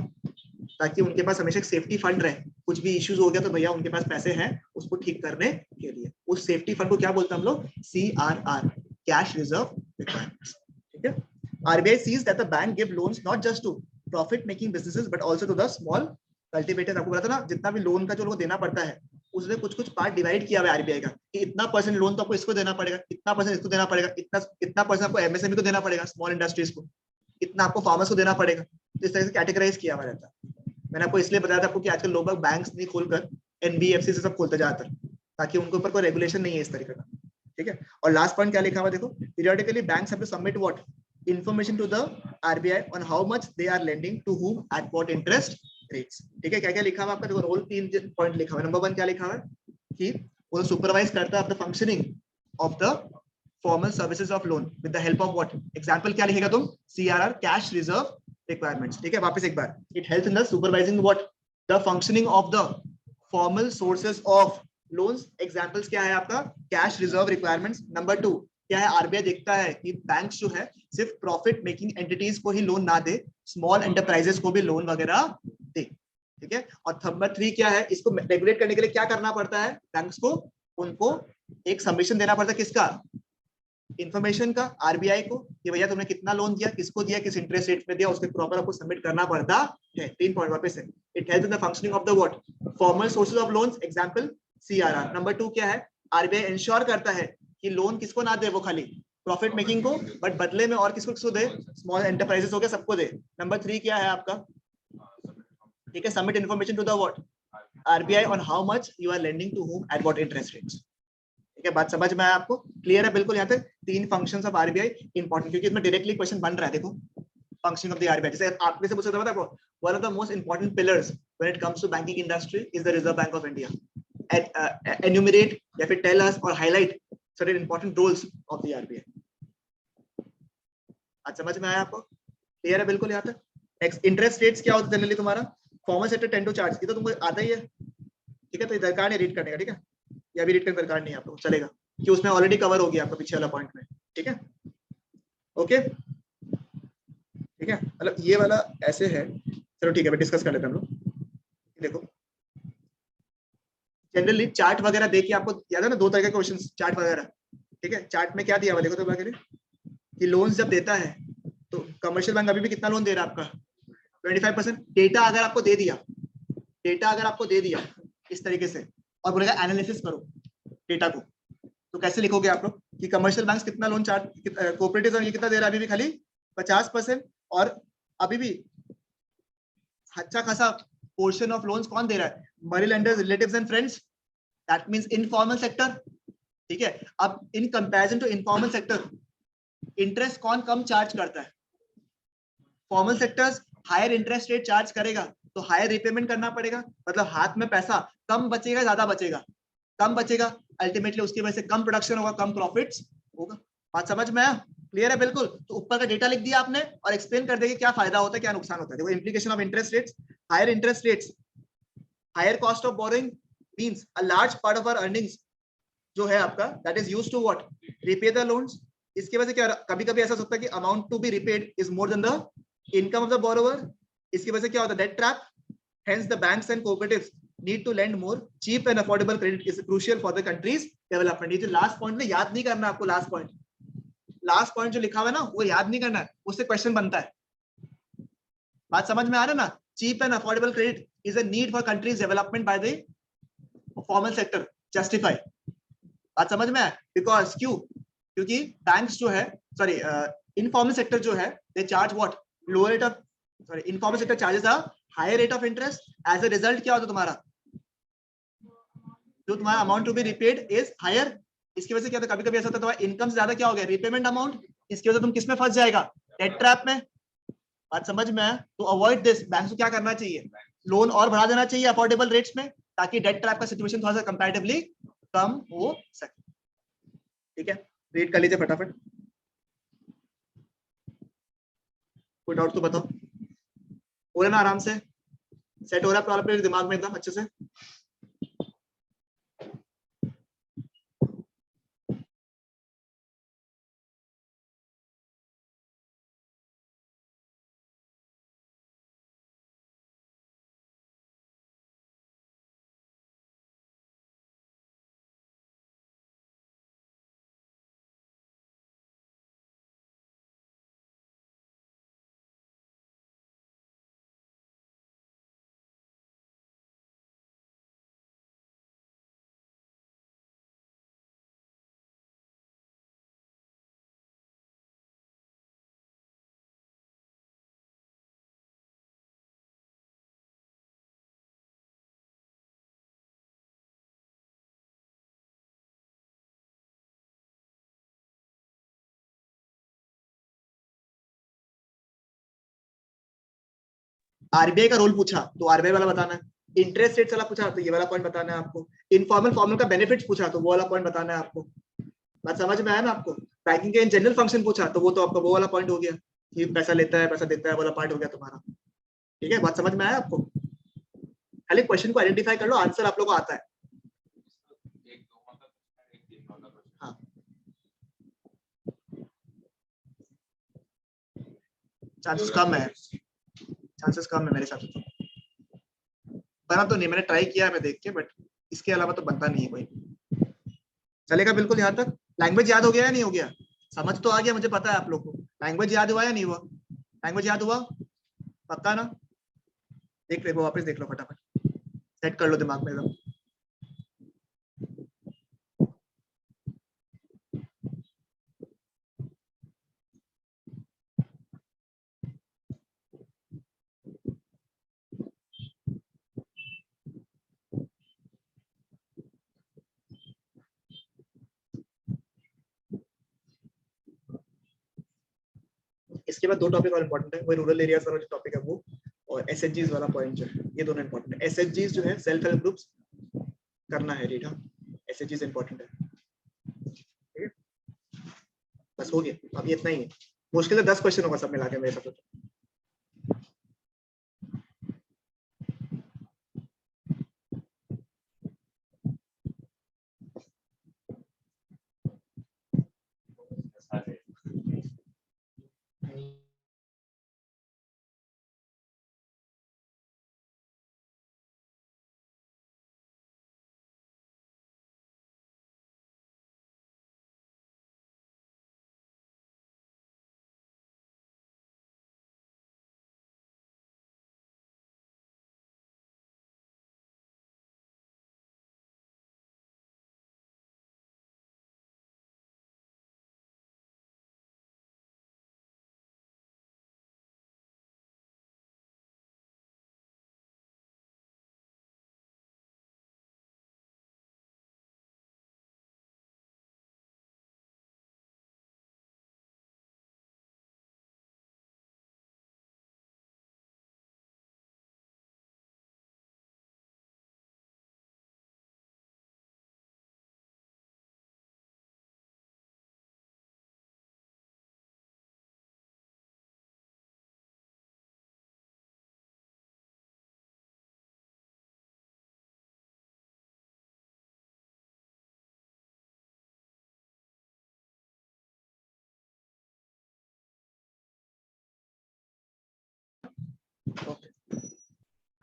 ताकि उनके पास हमेशा एक सेफ्टी फंड रहे, कुछ भी इश्यूज हो गया तो भैया उनके पास पैसे हैं उसको ठीक करने के लिए। उस सेफ्टी फंड को क्या बोलते हैं हम लोग, सीआरआर, कैश रिजर्व रिक्वायरमेंट्स। ठीक है, RBI sees that the bank give loans not just to profit making businesses but also to the small cultivators. आपको पता था ना, जितना भी लोन का जो लोगों को देना पड़ता है उसने कुछ कुछ पार्ट डिवाइड किया हुआ है आरबीआई का, कि इतना परसेंट लोन तो आपको इसको देना पड़ेगा, इतना परसेंट इसको देना पड़ेगा, इतना परसेंट आपको एमएसएमई को देना पड़ेगा, स्मॉल इंडस्ट्रीज को, इतना आपको फार्मर्स को देना पड़ेगा। तो इस तरह से कैटेगराइज किया हुआ रहता है। मैंने आपको इसलिए बताया था आपको कि आजकल लोग बैंक्स नहीं खोलकर एनबीएफसी से सब खोलते ज्यादातर, ताकि उनके ऊपर कोई रेगुलेशन नहीं है इस तरीके का। ठीक है, और लास्ट पॉइंट क्या लिखा हुआ देखो, periodically banks have to submit what, information to the RBI on how much they are lending to whom at what interest rates। ठीक है, क्या क्या लिखा हुआ आपका, देखो रोल 3 पॉइंट लिखा हुआ है। नंबर 1 क्या लिखा हुआ है, कि वो सुपरवाइज करता है the functioning of the formal services of loan with the help of what, example क्या लिखेगा तुम, सीआरआर, कैश रिजर्व रिक्वायरमेंट्स। ठीक है, वापस एक बार, it helps in the supervising what, the functioning of the formal sources of loans. Examples क्या है आपका, कैश रिजर्व रिक्वायरमेंट्स। नंबर 2 क्या है, आरबीआई देखता है कि बैंक्स जो है सिर्फ प्रॉफिट मेकिंग एंटिटीज को ही लोन ना दे, स्मॉल एंटरप्राइजेस को भी लोन वगैरह दे। ठीक है, और नंबर 3 क्या है, इसको रेगुलेट करने के लिए क्या करना पड़ता है बैंक्स को, उनको एक सबमिशन देना पड़ता है, किसका, इंफॉर्मेशन का, आरबीआई को, कि भैया तुमने कितना लोन दिया, किसको दिया, किस इंटरेस्ट रेट पे दिया, उसके प्रॉपर आपको सबमिट करना पड़ता है। 3 पॉइंट वापस है, it helps in the functioning of the what, formal sources of loans, example CRR. Number 2 क्या है, आरबीआई इंश्योर करता है कि लोन किसको ना दे, वो खाली प्रॉफिट मेकिंग को, बट बदले में और किसको किसको दे, स्मॉल एंटरप्राइजेस हो गया, सबको दे। नंबर 3 क्या है आपका, ठीक है, submit information to the what, RBI on how much you are lending to whom at what interest rates. ठीक है, बात समझ में आया आपको, क्लियर है बिल्कुल। यहाँ तक 3 फंक्शंस ऑफ आरबीआई इंपॉर्टेंट, क्योंकि इसमें डायरेक्टली क्वेश्चन बन रहा है। देखो फंक्शन ऑफ द आरबीआई, जैसे आप में से पूछ सकते हो, one of the most important pillars when it comes to banking industry is the Reserve Bank of India. Enumerate या फिर टेल अस और highlight certain important roles of the RBI। आज समझ में आया आपको, क्लियर है बिल्कुल यहाँ तक। इंटरेस्ट रेट्स क्या होता है जनरली तुम्हारा, formal sector tend to charge, ये तो तुमको आता ही है। ठीक है, तो दरकार नहीं रीड करने का, ठीक है, या भी रीड करने दरकार नहीं है आपको, चलेगा, कि उसमें ऑलरेडी कवर हो गया आपका पीछे वाला पॉइंट में। ठीक है, ओके, ठीक है, मतलब ये वाला ऐसे है। चलो ठीक है, डिस्कस कर लेते हैं हम लोग। देखो जनरली चार्ट वगैरह देखिए, आपको याद है ना 2 तरह के क्वेश्चंस, चार्ट वगैरह। ठीक है, चार्ट में क्या दिया हुआ देखो तो बाकी कि लोन्स जब देता है तो कमर्शियल बैंक अभी भी कितना लोन दे रहा है आपका, 25%। डेटा अगर आपको दे दिया, डेटा अगर आपको दे दिया इस तरीके से, और बोलेगा एनालिसिस करो डेटा को, तो कैसे लिखोगे आप लोग कि कमर्शियल बैंक कितना लोन चार्ज, कोऑपरेटिव ये कितना दे रहा है, अभी भी खाली 50%, और अभी भी अच्छा खासा पोर्शन ऑफ लोन्स कौन दे रहा है, money lenders, relatives and friends, that means informal sector. ठीक है, अब in comparison to informal sector, interest कौन कम चार्ज करता है? Formal sectors higher interest rate charge करेगा तो हायर रिपेमेंट करना पड़ेगा, मतलब हाथ में पैसा कम बचेगा, ज्यादा बचेगा, कम बचेगा, अल्टीमेटली उसकी वजह से कम प्रोडक्शन होगा, कम प्रॉफिट्स होगा। बात समझ में आया? क्लियर है बिल्कुल? तो ऊपर का डेटा लिख दिया आपने और एक्सप्लेन कर देंगे क्या फायदा होता है, क्या नुकसान होता है। देखो implication of interest rates, higher cost of borrowing means a large part of our earnings जो है आपका that is used to what, repay the loans. इसकी वजह से क्या, कभी कभी ऐसा हो सकता है कि amount to be repaid is more than the income of the borrower. इसकी वजह से क्या होता है, debt trap. Hence, the banks and cooperatives need to lend more. Cheap and affordable credit is crucial for the country's development. ये जो last point में याद नहीं करना आपको, लास्ट पॉइंट जो लिखा हुआ है ना वो याद नहीं करना है, उससे क्वेश्चन बनता है। बात समझ में आ रहा है ना? Cheap and affordable credit is a need for country's development by the formal sector, justify. बात समझ में आया? बिकॉज क्योंकि बैंक्स जो है, सॉरी इनफॉर्मल सेक्टर जो है, they charge what, lower rate of, sorry informal sector charges a higher rate of interest. As a result क्या होता है तुम्हारा, जो तुम्हारा amount to be repaid is higher. इसकी वजह से क्या होता है, कभी कभी ऐसा होता है तुम्हारा इनकम से ज्यादा क्या हो गया, रिपेमेंट अमाउंट। इसकी वजह से तुम किसमें फंस जाएगा, डेट ट्रैप में। बात समझ में है? तो अवॉइड दिस, बैंक को क्या करना चाहिए, लोन और बढ़ा देना चाहिए अफोर्डेबल रेट्स में, ताकि डेट ट्रैप का सिचुएशन थोड़ा सा कंपैरेटिवली कम हो सके। ठीक है, रीड कर लीजिए फटाफट, कोई डाउट तो बताओ। हो रहा है ना आराम से, सेट हो रहा है प्रॉब्लम दिमाग में एकदम अच्छे से? आरबीआई का रोल पूछा तो आरबीआई वाला बताना है, इंटरेस्ट रेट वाला पूछा तो ये वाला पॉइंट बताना है आपको, इनफॉर्मल फॉर्मल का बेनिफिट्स पूछा तो वो वाला पॉइंट बताना है आपको। बात समझ में आया ना आपको? बैंकिंग के इन जनरल फंक्शन पूछा तो वो तो आपका वो वाला पॉइंट हो गया कि पैसा लेता है पैसा देता है वाला पार्ट हो गया तुम्हारा। ठीक है, बात समझ में आया आपको? खाली क्वेश्चन को आइडेंटिफाई कर लो, आंसर आप लोगों को आता है। हाँ, चांसेस कम है, चांसेस कम है मेरे हिसाब से तो। बना तो नहीं, मैंने ट्राई किया है मैं देख के, बट इसके अलावा तो बनता नहीं है कोई। चलेगा बिल्कुल यहाँ तक? लैंग्वेज याद हो गया या नहीं हो गया? समझ तो आ गया मुझे पता है आप लोग को। लैंग्वेज याद हुआ या नहीं हुआ? लैंग्वेज याद हुआ पक्का ना? देख लो वापस, देख लो फटाफट, सेट कर लो दिमाग में एकदम। इसके बाद दो टॉपिक और इंपॉर्टेंट है, वो रूरल एरियाज वाला जो टॉपिक है वो, और एसएचजीज वाला पॉइंट जो है, ये दोनों इंपॉर्टेंट है। एसएचजीज जो है सेल्फ हेल्प ग्रुप्स करना है रीड, हाँ एसएचजीज इंपॉर्टेंट है। ठीक है, बस हो गया, अब ये इतना ही है। मुश्किल से 10 क्वेश्चन होगा सब मिला के मेरे हिसाब से।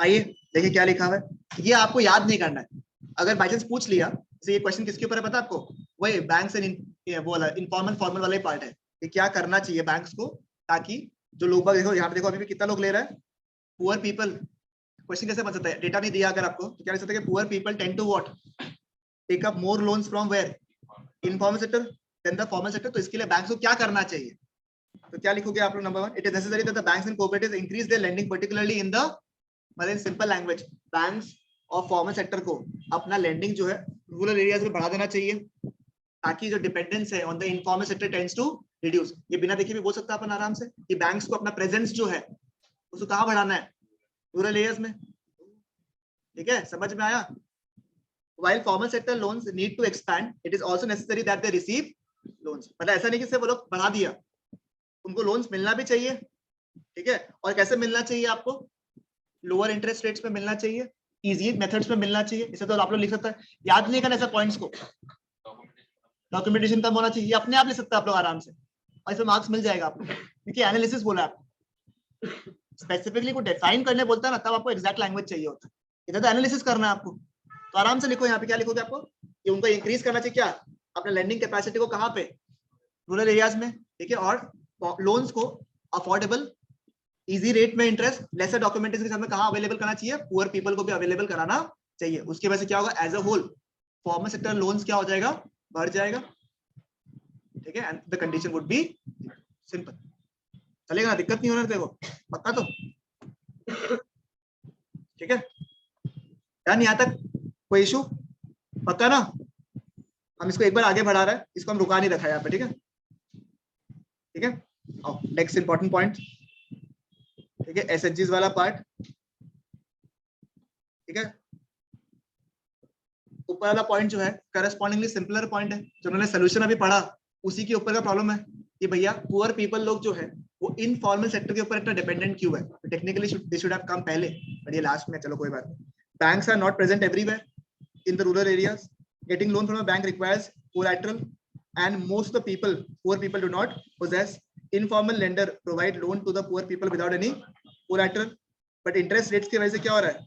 आइए देखिए क्या लिखा हुआ है, ये आपको याद नहीं करना है। अगर बाई चांस पूछ लिया, जैसे ये क्वेश्चन किसके ऊपर है पता है आपको, वही बैंक्स एंड वो वाला इनफॉर्मल फॉर्मल वाला ही पार्ट है कि क्या करना चाहिए बैंक्स को, ताकि जो लोग देखो यहाँ पे देखो अभी भी कितना लोग ले रहा है, पुअर पीपल। क्वेश्चन कैसे बन सकता है, डेटा नहीं दिया अगर आपको तो क्या लिख सकते हैं, poor people tend to what, take up more loans from where, informal sector then the formal sector. तो इसके लिए बैंक्स को क्या करना चाहिए, तो क्या लिखोगे आप लोग, number 1, it is necessary that the banks and cooperatives increase their lending particularly in the, मतलब इन सिंपल लैंग्वेज, बैंक्स और फॉर्मल सेक्टर को अपना लेंडिंग जो है रूरल एरियाज में बढ़ा देना चाहिए, ताकि जो डिपेंडेंस है on the informal sector tends to reduce. ये बिना देखे भी बोल सकता है अपन आराम से कि बैंक्स को अपना प्रेजेंस जो है उसको कहाँ बढ़ाना है, रूरल एरियाज में। ठीक है, समझ में आया। While formal sector loans need to expand, it is also necessary that they receive loans। मतलब ऐसा नहीं कि सिर्फ वो लोग बढ़ा दिया, उनको लोन्स मिलना भी चाहिए। ठीक है, और कैसे मिलना चाहिए आपको, लोअर इंटरेस्ट रेट्स पे मिलना चाहिए, इजी मेथड्स पे मिलना चाहिए। इसे तो आप लोग लिख सकते हैं, याद नहीं करना ऐसे पॉइंट्स को, डॉक्यूमेंटेशन कम होना चाहिए, अपने आप लिख सकते हैं आप लोग आराम से, और इसमें मार्क्स मिल जाएगा आपको, क्योंकि एनालिसिस बोला है आपको। स्पेसिफिकली को डिफाइन करने बोलता है ना, तब आपको एग्जैक्ट लैंग्वेज चाहिए होता है, इधर तो एनालिसिस करना है आपको। तो आराम से लिखो, यहाँ पे क्या लिखोगे आपको कि उनको इंक्रीज करना चाहिए क्या, अपने लेंडिंग कैपेसिटी को, कहाँ पे, रूरल एरियाज में। ठीक है, और लोन्स को अफोर्डेबल इजी रेट में इंटरेस्ट लेसर डॉक्यूमेंटेशन के साथ में कहाँ अवेलेबल करना चाहिए, पुअर पीपल को भी अवेलेबल कराना चाहिए। उसकी वजह से क्या होगा, as a whole formal sector loans क्या हो जाएगा, बढ़ जाएगा। ठीक है, and the condition would be simple, चलेगा ना, दिक्कत नहीं होना देखो, पक्का तो। ठीक है, डन यहाँ तक, कोई इशू, पक्का ना। हम इसको एक बार आगे बढ़ा रहे हैं, इसको हम रुका नहीं रखा है यहाँ पे। ठीक है, ठीक है, नेक्स्ट इंपॉर्टेंट पॉइंट। ठीक है, एसएचजीज वाला पार्ट। ठीक है, ऊपर वाला पॉइंट जो है करस्पॉन्डिंगली सिंपलर पॉइंट है, जो उन्होंने सोल्यूशन अभी पढ़ा उसी के ऊपर का प्रॉब्लम है कि भैया पुअर पीपल लोग जो है वो इनफॉर्मल सेक्टर के ऊपर इतना डिपेंडेंट क्यों है। तो technically they should have come पहले, बट ये लास्ट में, चलो कोई बात नहीं। Banks are not present everywhere in the rural areas, getting loan from a bank requires collateral, and most of the people, poor people, do not possess. Informal lender provide loan to the poor people without any collateral, but interest rates की वजह से क्या हो रहा है,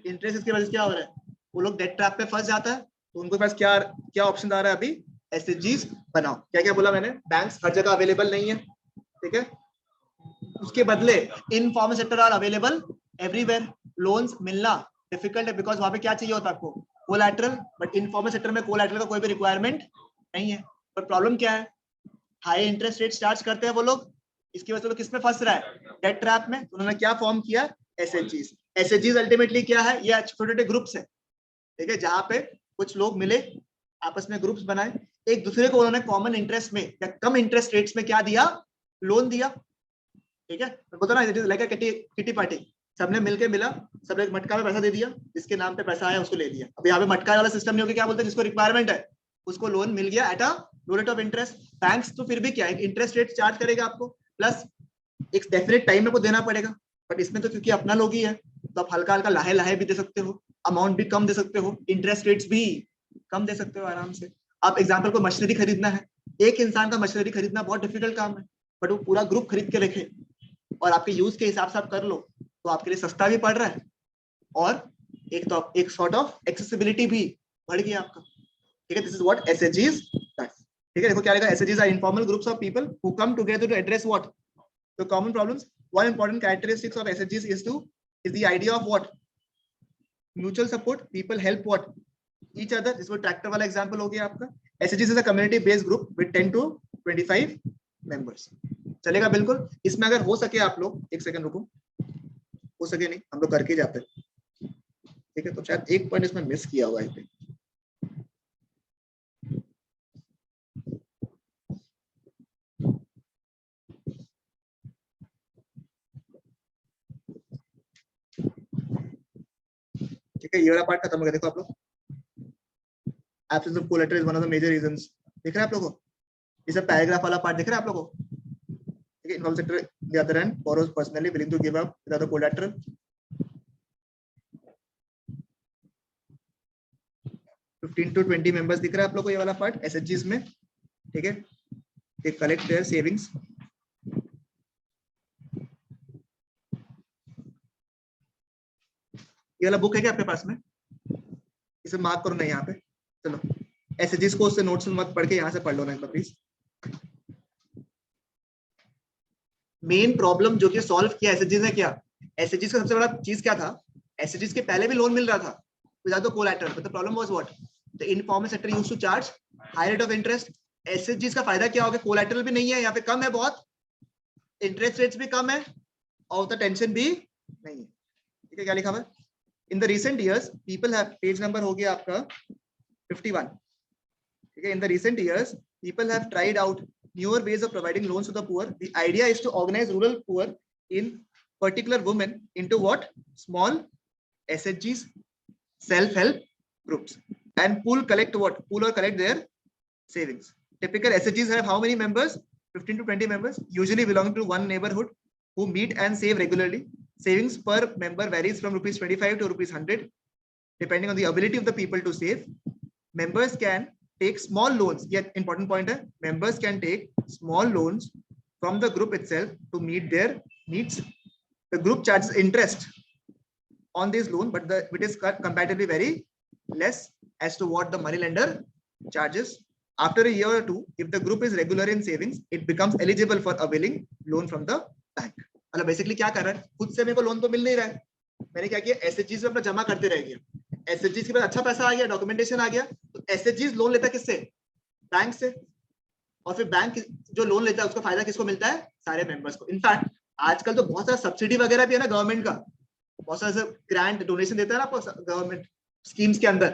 interest की वजह से क्या हो रहा है, वो लोग डेट ट्रैप पे फंस जाता है। तो उनके पास क्या क्या ऑप्शन आ रहा है अभी, एसएचजीज बनाओ। क्या क्या बोला मैंने, बैंक्स हर जगह अवेलेबल नहीं है। ठीक है, उसके बदले informal sector are available everywhere. Loans मिलना डिफिकल्ट है, बिकॉज वहां पे क्या चाहिए होता है आपको, कोलैटरल, बट इनफॉर्मल सेक्टर में कोलैटरल का कोई भी रिक्वायरमेंट नहीं है। पर प्रॉब्लम क्या है, हाई इंटरेस्ट रेट चार्ज करते हैं वो लोग, इसकी वजह से किस में फंस रहा है, डेट ट्रैप में। तो उन्होंने क्या फॉर्म किया, एसएचजीज। एसएचजीज अल्टीमेटली क्या है, ये छोटे छोटे ग्रुप्स है। ठीक है, जहां पे कुछ लोग मिले, आपस में ग्रुप्स बनाए, एक दूसरे को उन्होंने कॉमन इंटरेस्ट में या कम इंटरेस्ट रेट्स में क्या दिया, लोन दिया। ठीक है, बोलता ना, it is like a kitty party, सबने मिलके मिला, सबने एक मटका में पैसा दे दिया, जिसके नाम पे पैसा आया उसको ले लिया। अब यहाँ पे मटका वाला सिस्टम नहीं होगा, क्या बोलते हैं, जिसको रिक्वायरमेंट है उसको लोन मिल गया at a low rate of interest. Banks तो फिर भी क्या है, इंटरेस्ट रेट चार्ज करेगा आपको, प्लस एक डेफिनेट टाइम में को देना पड़ेगा। बट इसमें तो क्योंकि अपना लोग ही है, तो आप हल्का हल्का लाहे लाहे भी दे सकते हो, अमाउंट भी कम दे सकते हो, इंटरेस्ट रेट्स भी कम दे सकते हो आराम से। आप एग्जाम्पल को मशीनरी खरीदना है, एक इंसान का मशीनरी खरीदना बहुत डिफिकल्ट काम है, बट वो पूरा ग्रुप खरीद के रखे और आपके यूज के हिसाब से आप कर लो, तो आपके लिए सस्ता भी पड़ रहा है, और एक सॉर्ट ऑफ एक्सेसिबिलिटी भी बढ़ गया आपका। ठीक है, दिस इज व्हाट एसएचजीज डज। ठीक है, देखो क्या लिखा, एसएचजीज are informal groups of people who come together to address what, the common problems. One important characteristics of एसएचजीज is the idea of what, mutual support, people help what, each other। इसमें tractor वाला example हो गया आपका। एसएचजीज is a community based group with 10 to 25 members. चलेगा बिल्कुल। इसमें अगर हो सके आप लोग, एक सेकंड रुको, हो सके नहीं हम लोग करके जाते हैं। ठीक है, तो शायद एक पॉइंट इसमें मिस किया हुआ है। ठीक है, ये वाला पार्ट खत्म हो गया। देखो आप लोग, absence of collateral is one of the major reasons। दिख रहा है आप लोगों को, ये सब पैराग्राफ वाला पार्ट दिख रहा है आप लोगों को। ठीक है, income sector the other hand borrows personally willing to give up without the collateral। 15 to 20 members दिख रहा है आप लोगों को, ये वाला पार्ट एसएचजीज में। ठीक है, they collect their savings। ये वाला बुक है क्या आपके पास में? इसे मार्क करो ना यहाँ पे। चलो एसएचजीज को उससे नोट्स मत पढ़ के यहाँ से पढ़ लो ना एक बार प्लीज। मेन प्रॉब्लम जो कि सॉल्व किया एसएचजीज ने क्या, एसएचजीज का सबसे बड़ा चीज क्या था, एसएचजीज के पहले भी लोन मिल रहा था without the collateral, but the problem was what, the informal sector used to charge high rate of interest. एसएचजीज का फायदा क्या हो गया, कोलैटरल भी नहीं है यहाँ पे, कम है बहुत, इंटरेस्ट रेट्स भी कम है और द टेंशन भी नहीं है। ठीक है, क्या लिखा हुआ है, in the recent years people have, page number हो गया आपका 51। ठीक है, in the recent years people have tried out newer ways of providing loans to the poor. The idea is to organize rural poor in particular women into what, small SHGs, self-help groups, and collect their savings. Typical SHGs have how many members? 15 to 20 members, usually belonging to one neighborhood, who meet and save regularly. Savings per member varies from rupees 25 to rupees 100, depending on the ability of the people to save. Members can take small loans, yet important point है, members can take small loans from the group itself to meet their needs. The group charges interest on this loan, but it is comparatively very less as to what the money lender charges. After a year or two, if the group is regular in savings, it becomes eligible for availing loan from the bank. मतलब basically क्या कर रहा है, खुद से मेरे को loan तो मिल नहीं रहा है, मैंने क्या किया, एसएचजीज में अपना जमा करते रह गया, एसएचजीज के पास अच्छा पैसा आ गया, डॉक्यूमेंटेशन आ गया, तो एसएचजीज लोन लेता किससे, बैंक से, और फिर बैंक जो लोन लेता है उसका फायदा किसको मिलता है, सारे मेंबर्स को। इनफैक्ट आजकल तो बहुत सारा सब्सिडी वगैरह भी है ना गवर्नमेंट का, बहुत सारा ग्रांट डोनेशन देता है ना आपको गवर्नमेंट स्कीम्स के अंदर,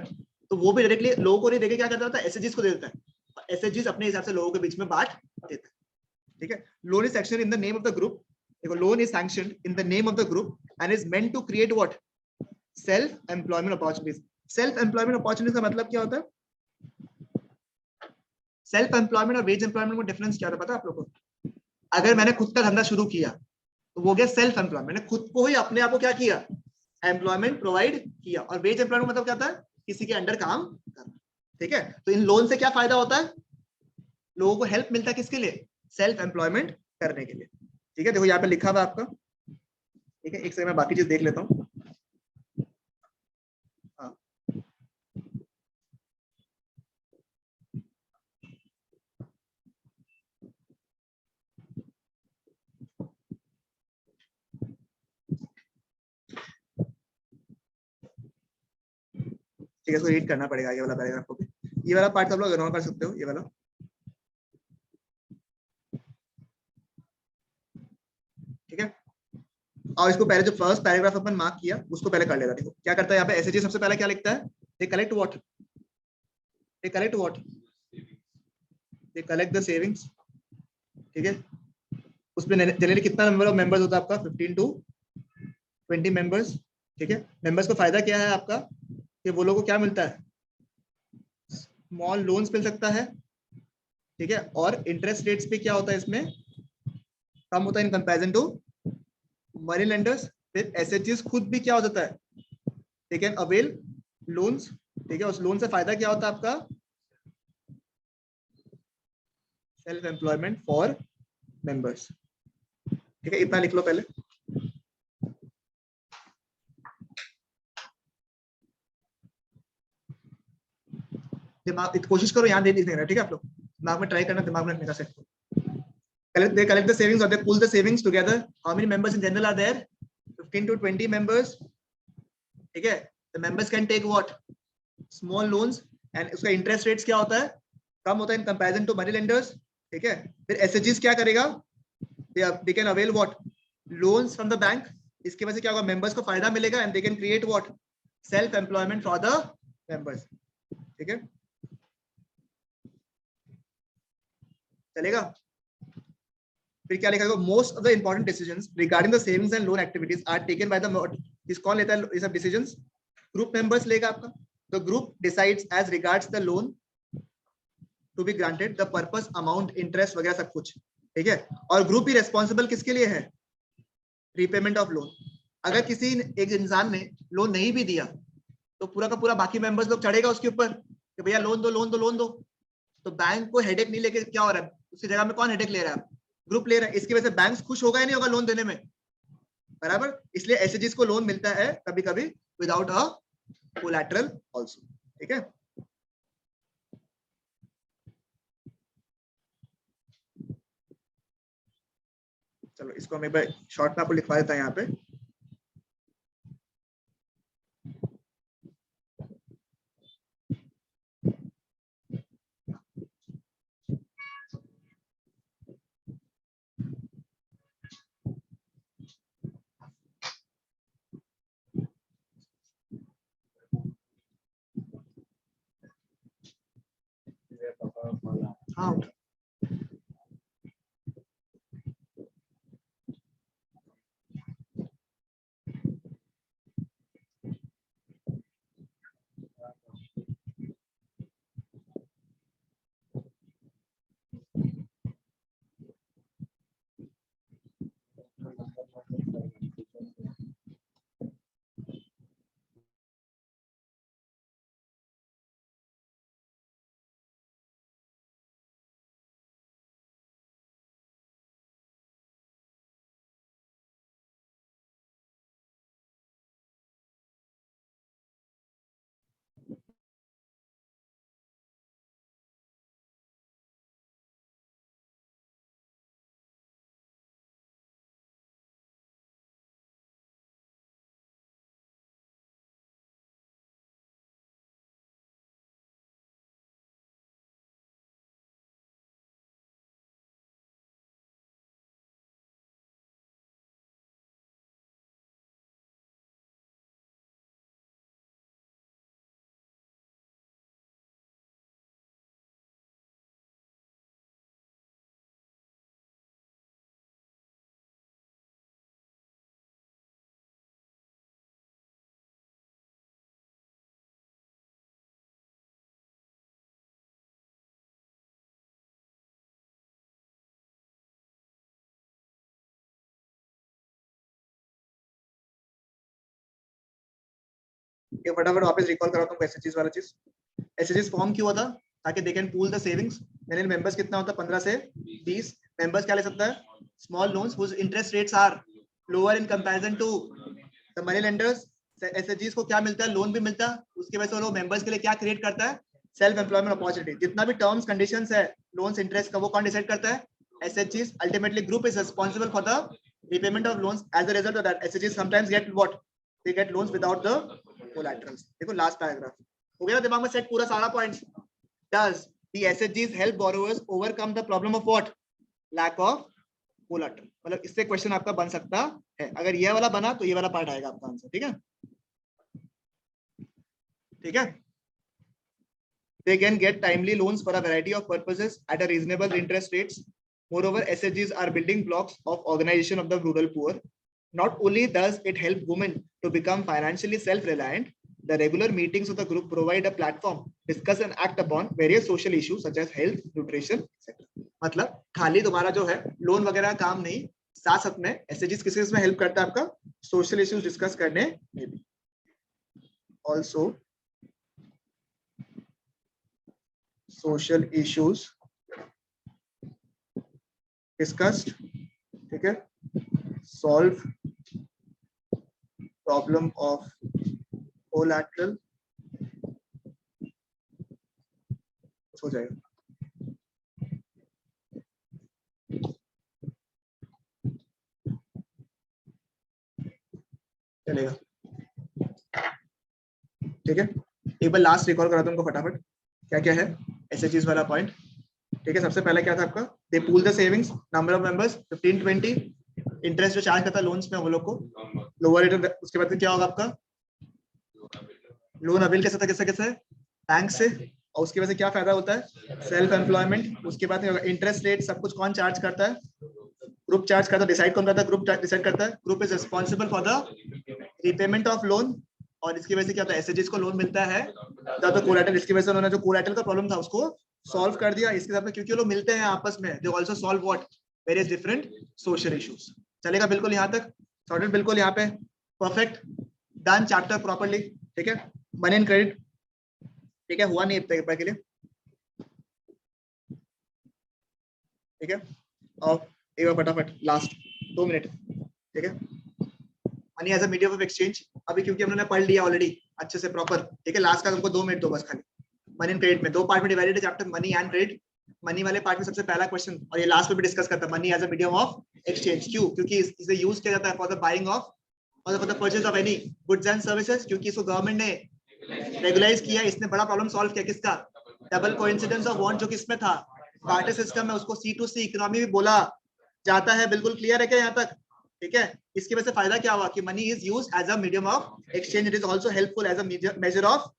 तो वो भी डायरेक्टली लोगों को नहीं देके क्या करता है, एसएचजीज को दे देता है, एसएचजीज अपने हिसाब से लोगों के बीच में बांट देता है। ठीक है, loan is sanctioned in the name of the group, देखो loan is sanctioned in the name of the group and is meant to create what, self employment opportunities. Self employment opportunities का मतलब क्या होता है, सेल्फ एम्प्लॉयमेंट और wage employment में difference क्या होता है पता है आप लोगों को? अगर मैंने खुद का धंधा शुरू किया तो वो गया सेल्फ एम्प्लॉयमेंट, मैंने खुद को ही अपने आप को क्या किया, एम्प्लॉयमेंट प्रोवाइड किया। और वेज एम्प्लॉयमेंट मतलब क्या होता है, किसी के अंडर काम करना। ठीक है, तो इन लोन से क्या फायदा होता है, लोगों को हेल्प मिलता है किसके लिए, सेल्फ एम्प्लॉयमेंट करने के लिए। ठीक है, देखो यहाँ पे लिखा हुआ आपका, ठीक है, एक सेकंड मैं बाकी चीज देख लेता हूँ। ठीक है, इसको रीड करना पड़ेगा ये वाला पैराग्राफ को भी, ये वाला पार्ट सब लोग इग्नोर कर सकते हो, ये वाला। ठीक है, और इसको पहले जो फर्स्ट पैराग्राफ अपन मार्क किया उसको पहले कर लेगा। देखो क्या करता है यहाँ पे एसएचजी, सबसे पहले क्या लिखता है, they collect what, they collect what, they collect the savings. ठीक है, उसमें जनरली कितना नंबर ऑफ मेंबर्स होता है आपका, 15 to 20 मेंबर्स। ठीक है, मेंबर्स को फायदा क्या है आपका, कि वो लोगों को क्या मिलता है, स्मॉल लोन्स मिल सकता है। ठीक है, और इंटरेस्ट रेट्स पे क्या होता है इसमें, कम होता है in comparison to money lenders. फिर एसएचजीज खुद भी क्या हो जाता है, दे कैन अवेल लोन्स। ठीक है, उस लोन से फायदा क्या होता है आपका, सेल्फ एम्प्लॉयमेंट फॉर मेंबर्स। ठीक है, इतना लिख लो पहले। दिमाग कोशिश करो यहाँ दे देना, ठीक है, आप लोग दिमाग में ट्राई करना, दिमाग में रखने का set. They collect the savings or they pull the savings together. How many members in general are there? 15 to 20 members. ठीक है, the members can take what? Small loans and उसका interest rates क्या होता है, कम होता है in comparison to money lenders. ठीक है, फिर SHGs क्या करेगा, they can avail what? Loans from the bank. इसकी वजह से क्या होगा, members को फायदा मिलेगा and they can create what? Self employment for the members. ठीक है, चलेगा। फिर क्या लिखा है, most of the important decisions regarding the savings and loan activities are taken by the, इस कौन लेता है ये सब डिसीजंस, ग्रुप मेंबर्स लेगा आपका। The group decides as regards the loan to be granted, the purpose, amount, interest वगैरह सब कुछ। ठीक है, और ग्रुप ही रेस्पॉन्सिबल किसके लिए है, रीपेमेंट ऑफ लोन। अगर किसी एक इंसान ने लोन नहीं भी दिया तो पूरा का पूरा बाकी मेंबर्स लोग चढ़ेगा उसके ऊपर कि भैया लोन दो लोन दो लोन दो, तो बैंक को हेडेक नहीं लेके क्या हो रहा है, उसकी जगह में कौन हेडेक ले रहा है, ग्रुप ले रहा है। इसकी वजह से बैंक खुश होगा ही नहीं होगा लोन देने में, बराबर। इसलिए एसएचजीज को लोन मिलता है कभी कभी विदाउट अ कोलैटरल आल्सो। ठीक है, चलो इसको मैं शॉर्ट में आपको लिखवा देता हूं यहाँ पे। हाँ, ये फटाफट वापस रिकॉल कराता हूँ एसएचजीज वाला चीज। एसएचजीज फॉर्म क्यों होता, ताकि they can pool the savings. यानी मेंबर्स कितना होता है, 15 से 20 मेंबर्स क्या ले सकता है, small loans whose interest rates are lower in comparison to the money lenders. एसएचजीज को क्या मिलता है, लोन भी मिलता है, उसकी वजह से वो मेंबर्स के लिए क्या क्रिएट करता है, सेल्फ एम्प्लॉयमेंट अपॉर्चुनिटी। जितना भी टर्म्स कंडीशंस है लोन्स इंटरेस्ट का, वो कौन डिसाइड करता है, एसएचजीज। Ultimately group is responsible for the repayment of loans. As a result of that, SHGs sometimes get what, they get loans without the collaterals. देखो लास्ट पैराग्राफ हो गया दिमाग में सेट पूरा सारा points. Does the SHGs help borrowers overcome the problem of what, lack of collateral? मतलब इससे question आपका बन सकता है, अगर ये वाला बना तो ये वाला पार्ट आएगा आपका आंसर। ठीक है, ठीक है। They can get timely loans for a variety of purposes at a reasonable interest rates. Moreover, SHGs are building blocks of organization of the rural poor. Not only does it help women to become financially self-reliant, the regular meetings of the group provide a platform to discuss and act upon various social issues such as health, nutrition, etc. मतलब खाली तुम्हारा जो है loan वगैरह काम नहीं, साथ साथ में SHGs किस में हेल्प करता है, आपका सोशल इश्यूज डिस्कस करने में भी। Also, social issues discussed, ठीक है, solve problem of collateral हो जाएगा। चलेगा, ठीक है। एक बार लास्ट रिकॉल कराता हूँ उनको फटाफट, क्या क्या है एसएचजीज वाला पॉइंट। ठीक है, सबसे पहले क्या था आपका, they pool the savings, number of members 15-20, interest जो चार्ज करता है लोन्स में वो लोग को लोअर रेट। उसके बाद क्या होगा आपका, लोन अवेल कैसे था, किससे किससे, बैंक से, और उसकी वजह से क्या फायदा होता है, सेल्फ एम्प्लॉयमेंट। उसके बाद इंटरेस्ट रेट सब कुछ कौन चार्ज करता है, ग्रुप चार्ज करता है, डिसाइड कौन करता है, ग्रुप डिसाइड करता है। Group is responsible for the repayment of loan, और इसकी वजह से क्या होता है, एसएचजीज को लोन मिलता है तो कोलैटरल। इसकी वजह से उन्होंने जो कोलैटरल का प्रॉब्लम था उसको सॉल्व कर दिया। इसके साथ में क्योंकि लोग मिलते हैं आपस में, they also solve what, various different social issues. चलेगा बिल्कुल यहाँ तक सॉर्टेड, बिल्कुल यहाँ पे परफेक्ट डन चैप्टर प्रॉपर्ली। ठीक है, मनी एंड क्रेडिट, ठीक है, हुआ नहीं अब तक के लिए। ठीक है, और एक बार फटाफट लास्ट 2 मिनट। ठीक है, money as a medium of exchange, अभी, क्योंकि हमने पढ़ लिया ऑलरेडी अच्छे से प्रॉपर, ठीक है। लास्ट का तुमको 2 मिनट दो बस खाली। मनी एंड क्रेडिट में 2 पार्ट में डिवाइडेड है chapter, money and credit. Money वाले पार्ट में सबसे पहला क्वेश्चन, और ये लास्ट में भी डिस्कस करता है, money as a medium of exchange. क्यों? क्योंकि इसे यूज किया जाता है फॉर द बाइंग ऑफ और for the purchase of any goods and services, क्योंकि इसको गवर्नमेंट ने रेगुलाइज किया। इसने बड़ा प्रॉब्लम सॉल्व किया, किसका? डबल कोइंसिडेंस ऑफ वांट, जो किसमें था? बार्टर सिस्टम में, उसको C2C इकोनॉमी भी बोला जाता है। बिल्कुल क्लियर है क्या यहाँ तक? ठीक है। इसकी वजह से फायदा क्या हुआ कि money is used as a medium of exchange, it is also helpful as a measure of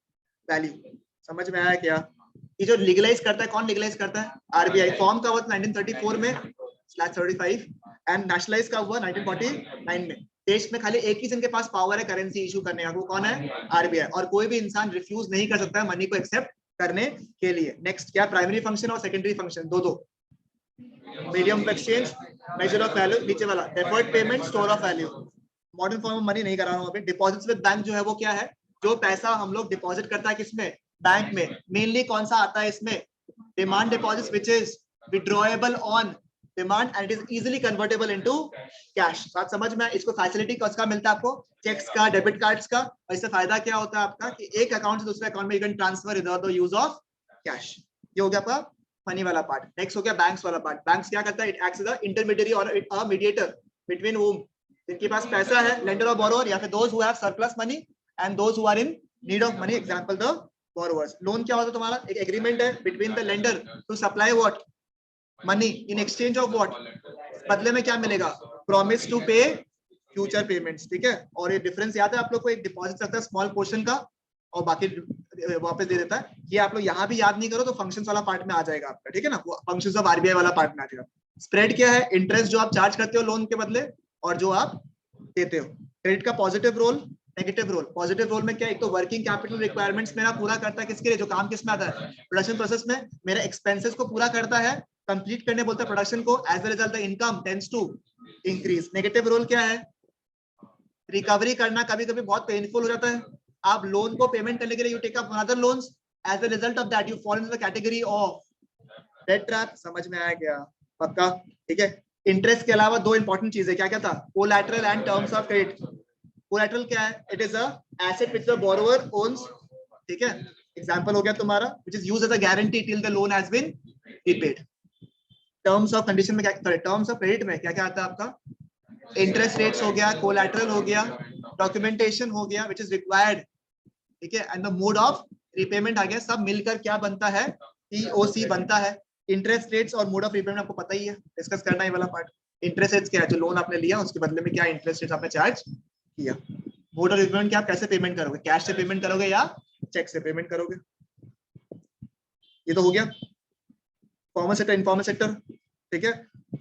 value. समझ में आया क्या? ये जो लीगलाइज करता है, कौन लीगलाइज करता है? आरबीआई। फॉर्म का हुआ 1934 में /35 एंड नेशनलाइज का हुआ 1949 में। देश में खाली एक ही जिनके पास पावर है करेंसी इशू करने का, वो कौन है? आरबीआई। और कोई भी इंसान रिफ्यूज नहीं कर सकता है मनी को एक्सेप्ट करने के लिए। नेक्स्ट क्या? प्राइमरी फंक्शन और सेकेंडरी फंक्शन, दो medium of exchange, measure of value, नीचे वाला deferred payment, store of value. Modern form of money नहीं करा रहा हूं अभी। डिपॉजिट्स विद बैंक जो है वो क्या है? जो पैसा हम लोग डिपॉजिट करता है किसमें? बैंक में। मेनली कौन सा आता है इसमें? Demand deposits which is withdrawable on demand and it is easily convertible into cash. बात समझ में? इसको फैसिलिटी किसका मिलता है आपको? चेक्स का, डेबिट कार्ड्स का। और इससे फायदा क्या होता है आपका कि एक अकाउंट से दूसरे अकाउंट में you can transfer without the use of cash. ये हो गया आपका मनी वाला पार्ट। नेक्स्ट हो गया बैंक्स वाला पार्ट। बैंक्स क्या करता है? It acts as a intermediary और अ मीडिएटर बिटवीन whom, जिनके पास पैसा है, लेंडर और बोरोवर, या फिर those who have surplus money and those who are in need of money, example the borrowers. Loan क्या होता है तुम्हारा? एक एग्रीमेंट है between the lender to supply what? Money in exchange of what? बदले में क्या मिलेगा? Promise to pay future payments. ठीक है। और ये डिफरेंस याद है आप लोग को? एक डिपॉजिट रखता है स्मॉल पोर्शन का और बाकी वापस दे देता है। ये आप लोग यहाँ भी याद नहीं करो तो फंक्शंस वाला पार्ट में आ जाएगा आपका, ठीक है ना? फंक्शंस ऑफ आरबीआई वाला पार्ट में आ जाएगा। स्प्रेड क्या है? इंटरेस्ट जो आप चार्ज करते हो लोन के बदले और जो आप देते हो। क्रेडिट का positive role, negative role. Positive role में क्या? एक तो वर्किंग कैपिटल रिक्वायरमेंट्स मेरा पूरा करता है, किसके लिए? जो काम किसमें आता है? प्रोडक्शन प्रोसेस में। मेरे एक्सपेंसेस को पूरा करता है, कंप्लीट करने बोलता है प्रोडक्शन को। As a result the income tends to increase. Negative role क्या है? रिकवरी करना कभी कभी बहुत पेनफुल हो जाता है। आप लोन को पेमेंट करने के लिए you take up another loans, as a result of that you fall in the category of debt trap. समझ में आया क्या? पक्का? ठीक है। इंटरेस्ट के अलावा 2 इंपॉर्टेंट चीजें क्या क्या था? Collateral and terms of credit. Collateral क्या है? It is a asset which the borrower owns. ठीक है। एग्जांपल हो गया तुम्हारा which is used as a guarantee till the loan has been repaid. Terms of condition में क्या? सॉरी, टर्म्स ऑफ क्रेडिट में क्या क्या आता है आपका? इंटरेस्ट रेट्स हो गया, कोलैटरल हो गया, डॉक्यूमेंटेशन हो गया व्हिच इज रिक्वायर्ड, ठीक है, and the mode of repayment आ गया। सब मिलकर क्या बनता है? टीओसी बनता है। इंटरेस्ट रेट्स और मोड ऑफ रीपेमेंट आपको पता ही है, डिस्कस करना है वाला पार्ट। इंटरेस्ट रेट्स क्या है? जो लोन आपने लिया उसके बदले में क्या इंटरेस्ट रेट्स आपने चार्ज किया। मोड ऑफ रीपेमेंट क्या? आप कैसे पेमेंट करोगे? कैश से पेमेंट करोगे या चेक से पेमेंट करोगे? ये तो हो गया फॉर्मल सेक्टर, इनफॉर्मल सेक्टर। ठीक है।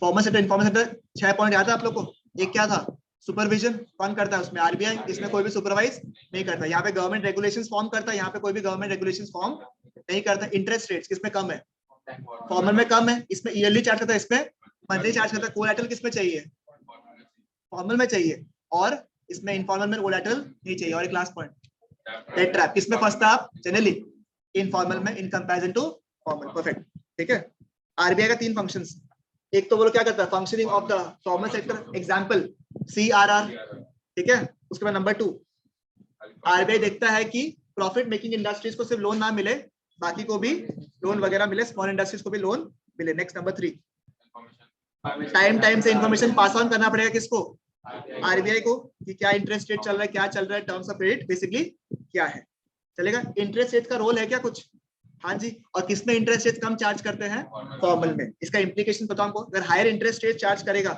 Formal sector, informal sector 6 point याद है आप लोग को? एक क्या था? सुपरविजन। कौन करता है उसमें? आरबीआई। इसमें कोई भी सुपरवाइज नहीं करता। यहाँ पे गवर्नमेंट रेगुलेशंस फॉर्म करता है, यहाँ पे कोई भी गवर्नमेंट रेगुलेशंस फॉर्म नहीं करता। इंटरेस्ट रेट्स किसमें कम है? फॉर्मल में कम है। इसमें ईयरली चार्ज करता है, इसमें मंथली चार्ज करता है। कोलैटरल किसमें चाहिए? फॉर्मल में चाहिए। और इसमें इनफॉर्मल में कोलैटरल नहीं चाहिए। और एक लास्ट पॉइंट, डेट ट्रैप। किसमें फंसता आप जनरली? इनफॉर्मल में in comparison to formal. Perfect. ठीक है। आरबीआई का 3 फंक्शंस। एक तो वो क्या करता है? Functioning of the formal sector, example CRR. ठीक है। उसके बाद नंबर 2, आरबीआई देखता है कि प्रॉफिट मेकिंग इंडस्ट्रीज को सिर्फ लोन ना मिले, बाकी को भी लोन वगैरह मिले, स्मॉल इंडस्ट्रीज को भी लोन मिले। नेक्स्ट नंबर 3, टाइम से इंफॉर्मेशन पास ऑन करना पड़ेगा किसको? आरबीआई को, कि क्या इंटरेस्ट रेट चल रहा है, क्या चल रहा है, टर्म्स ऑफ क्रेडिट बेसिकली क्या है। चलेगा। इंटरेस्ट रेट का रोल है क्या कुछ? हाँ जी। और किसमें इंटरेस्ट रेट कम चार्ज करते हैं? फॉर्मल में। इसका इंप्लीकेशन बताओ हमको। अगर हायर इंटरेस्ट रेट चार्ज करेगा,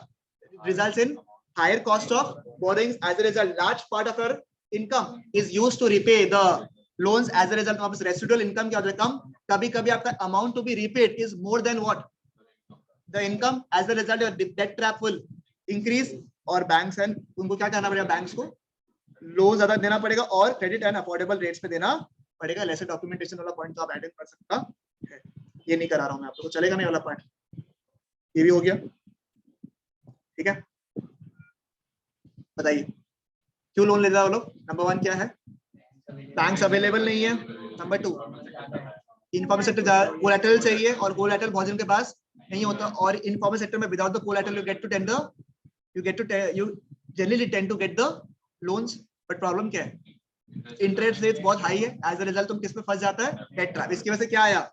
results in higher cost of borrowings, as a result large part of your income is used to repay the loans. As a result वापस residual income क्या होता है? कम। कभी कभी आपका amount to be repaid is more than what? The income. As a result your debt trap will increase. और banks and उनको क्या करना पड़ेगा? बैंक्स को लोन ज्यादा देना पड़ेगा और क्रेडिट एंड अफोर्डेबल रेट्स पे देना पड़ेगा। लेसे डॉक्यूमेंटेशन वाला पॉइंट तो आप ऐड कर सकता है। ये नहीं करा रहा हूं मैं आपको, तो चलेगा नहीं वाला पार्ट। ये भी हो गया। ठीक है। बताइए क्यों लोन लेता है वो लोग? नंबर 1 क्या है? बैंक्स अवेलेबल नहीं है। नंबर 2, इनफॉर्मल सेक्टर कोलैटरल चाहिए और कोलैटरल बहुत जन के पास नहीं होता। और इनफॉर्मल सेक्टर में without the collateral you generally tend to get the loans but problem क्या है, इंटरेस्ट रेट बहुत हाई है, एज अ रिजल्ट तुम किस में फंस जाता है, डेट ट्रैप। इसकी वजह से क्या आया,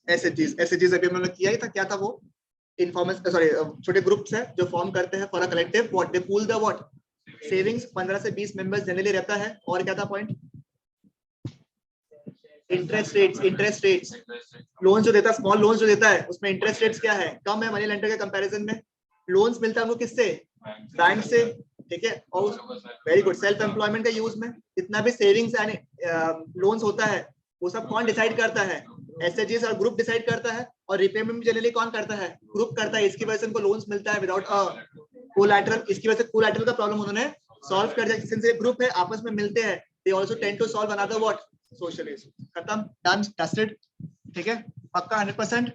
एसएचजीज अभी हमने किया ही था, क्या था वो, इन्फॉर्मेशन सॉरी छोटे ग्रुप्स है जो फॉर्म करते हैं for a collective what they pool the what savings, 15 से 20 मेंबर्स जनरली रहता है। और क्या था पॉइंट, इंटरेस्ट रेट्स लोन जो देता है, स्मॉल लोन जो देता है उसमें इंटरेस्ट रेट्स क्या है, कम है मनी लेंडर के कंपैरिजन में। लोन्स मिलता है हमको किससे, बैंक से, ठीक है। और वेरी गुड, सेल्फ एम्प्लॉयमेंट का यूज में जितना भी सेविंग्स एंड लोन्स होता है वो सब कौन डिसाइड करता है, एसएचजीस और ग्रुप डिसाइड करता है। और रिपेमेंट जनरली कौन करता है, ग्रुप करता है। इसकी वजह से उनको लोन्स मिलता है विदाउट कोलैटरल। इसकी वजह से कोलैटरल का प्रॉब्लम उन्होंने सॉल्व कर दिया, सिंस ये ग्रुप है आपस में मिलते हैं, they also tend to solve another what social issue. खत्म, डन, टेस्टेड, ठीक है, पक्का 100%।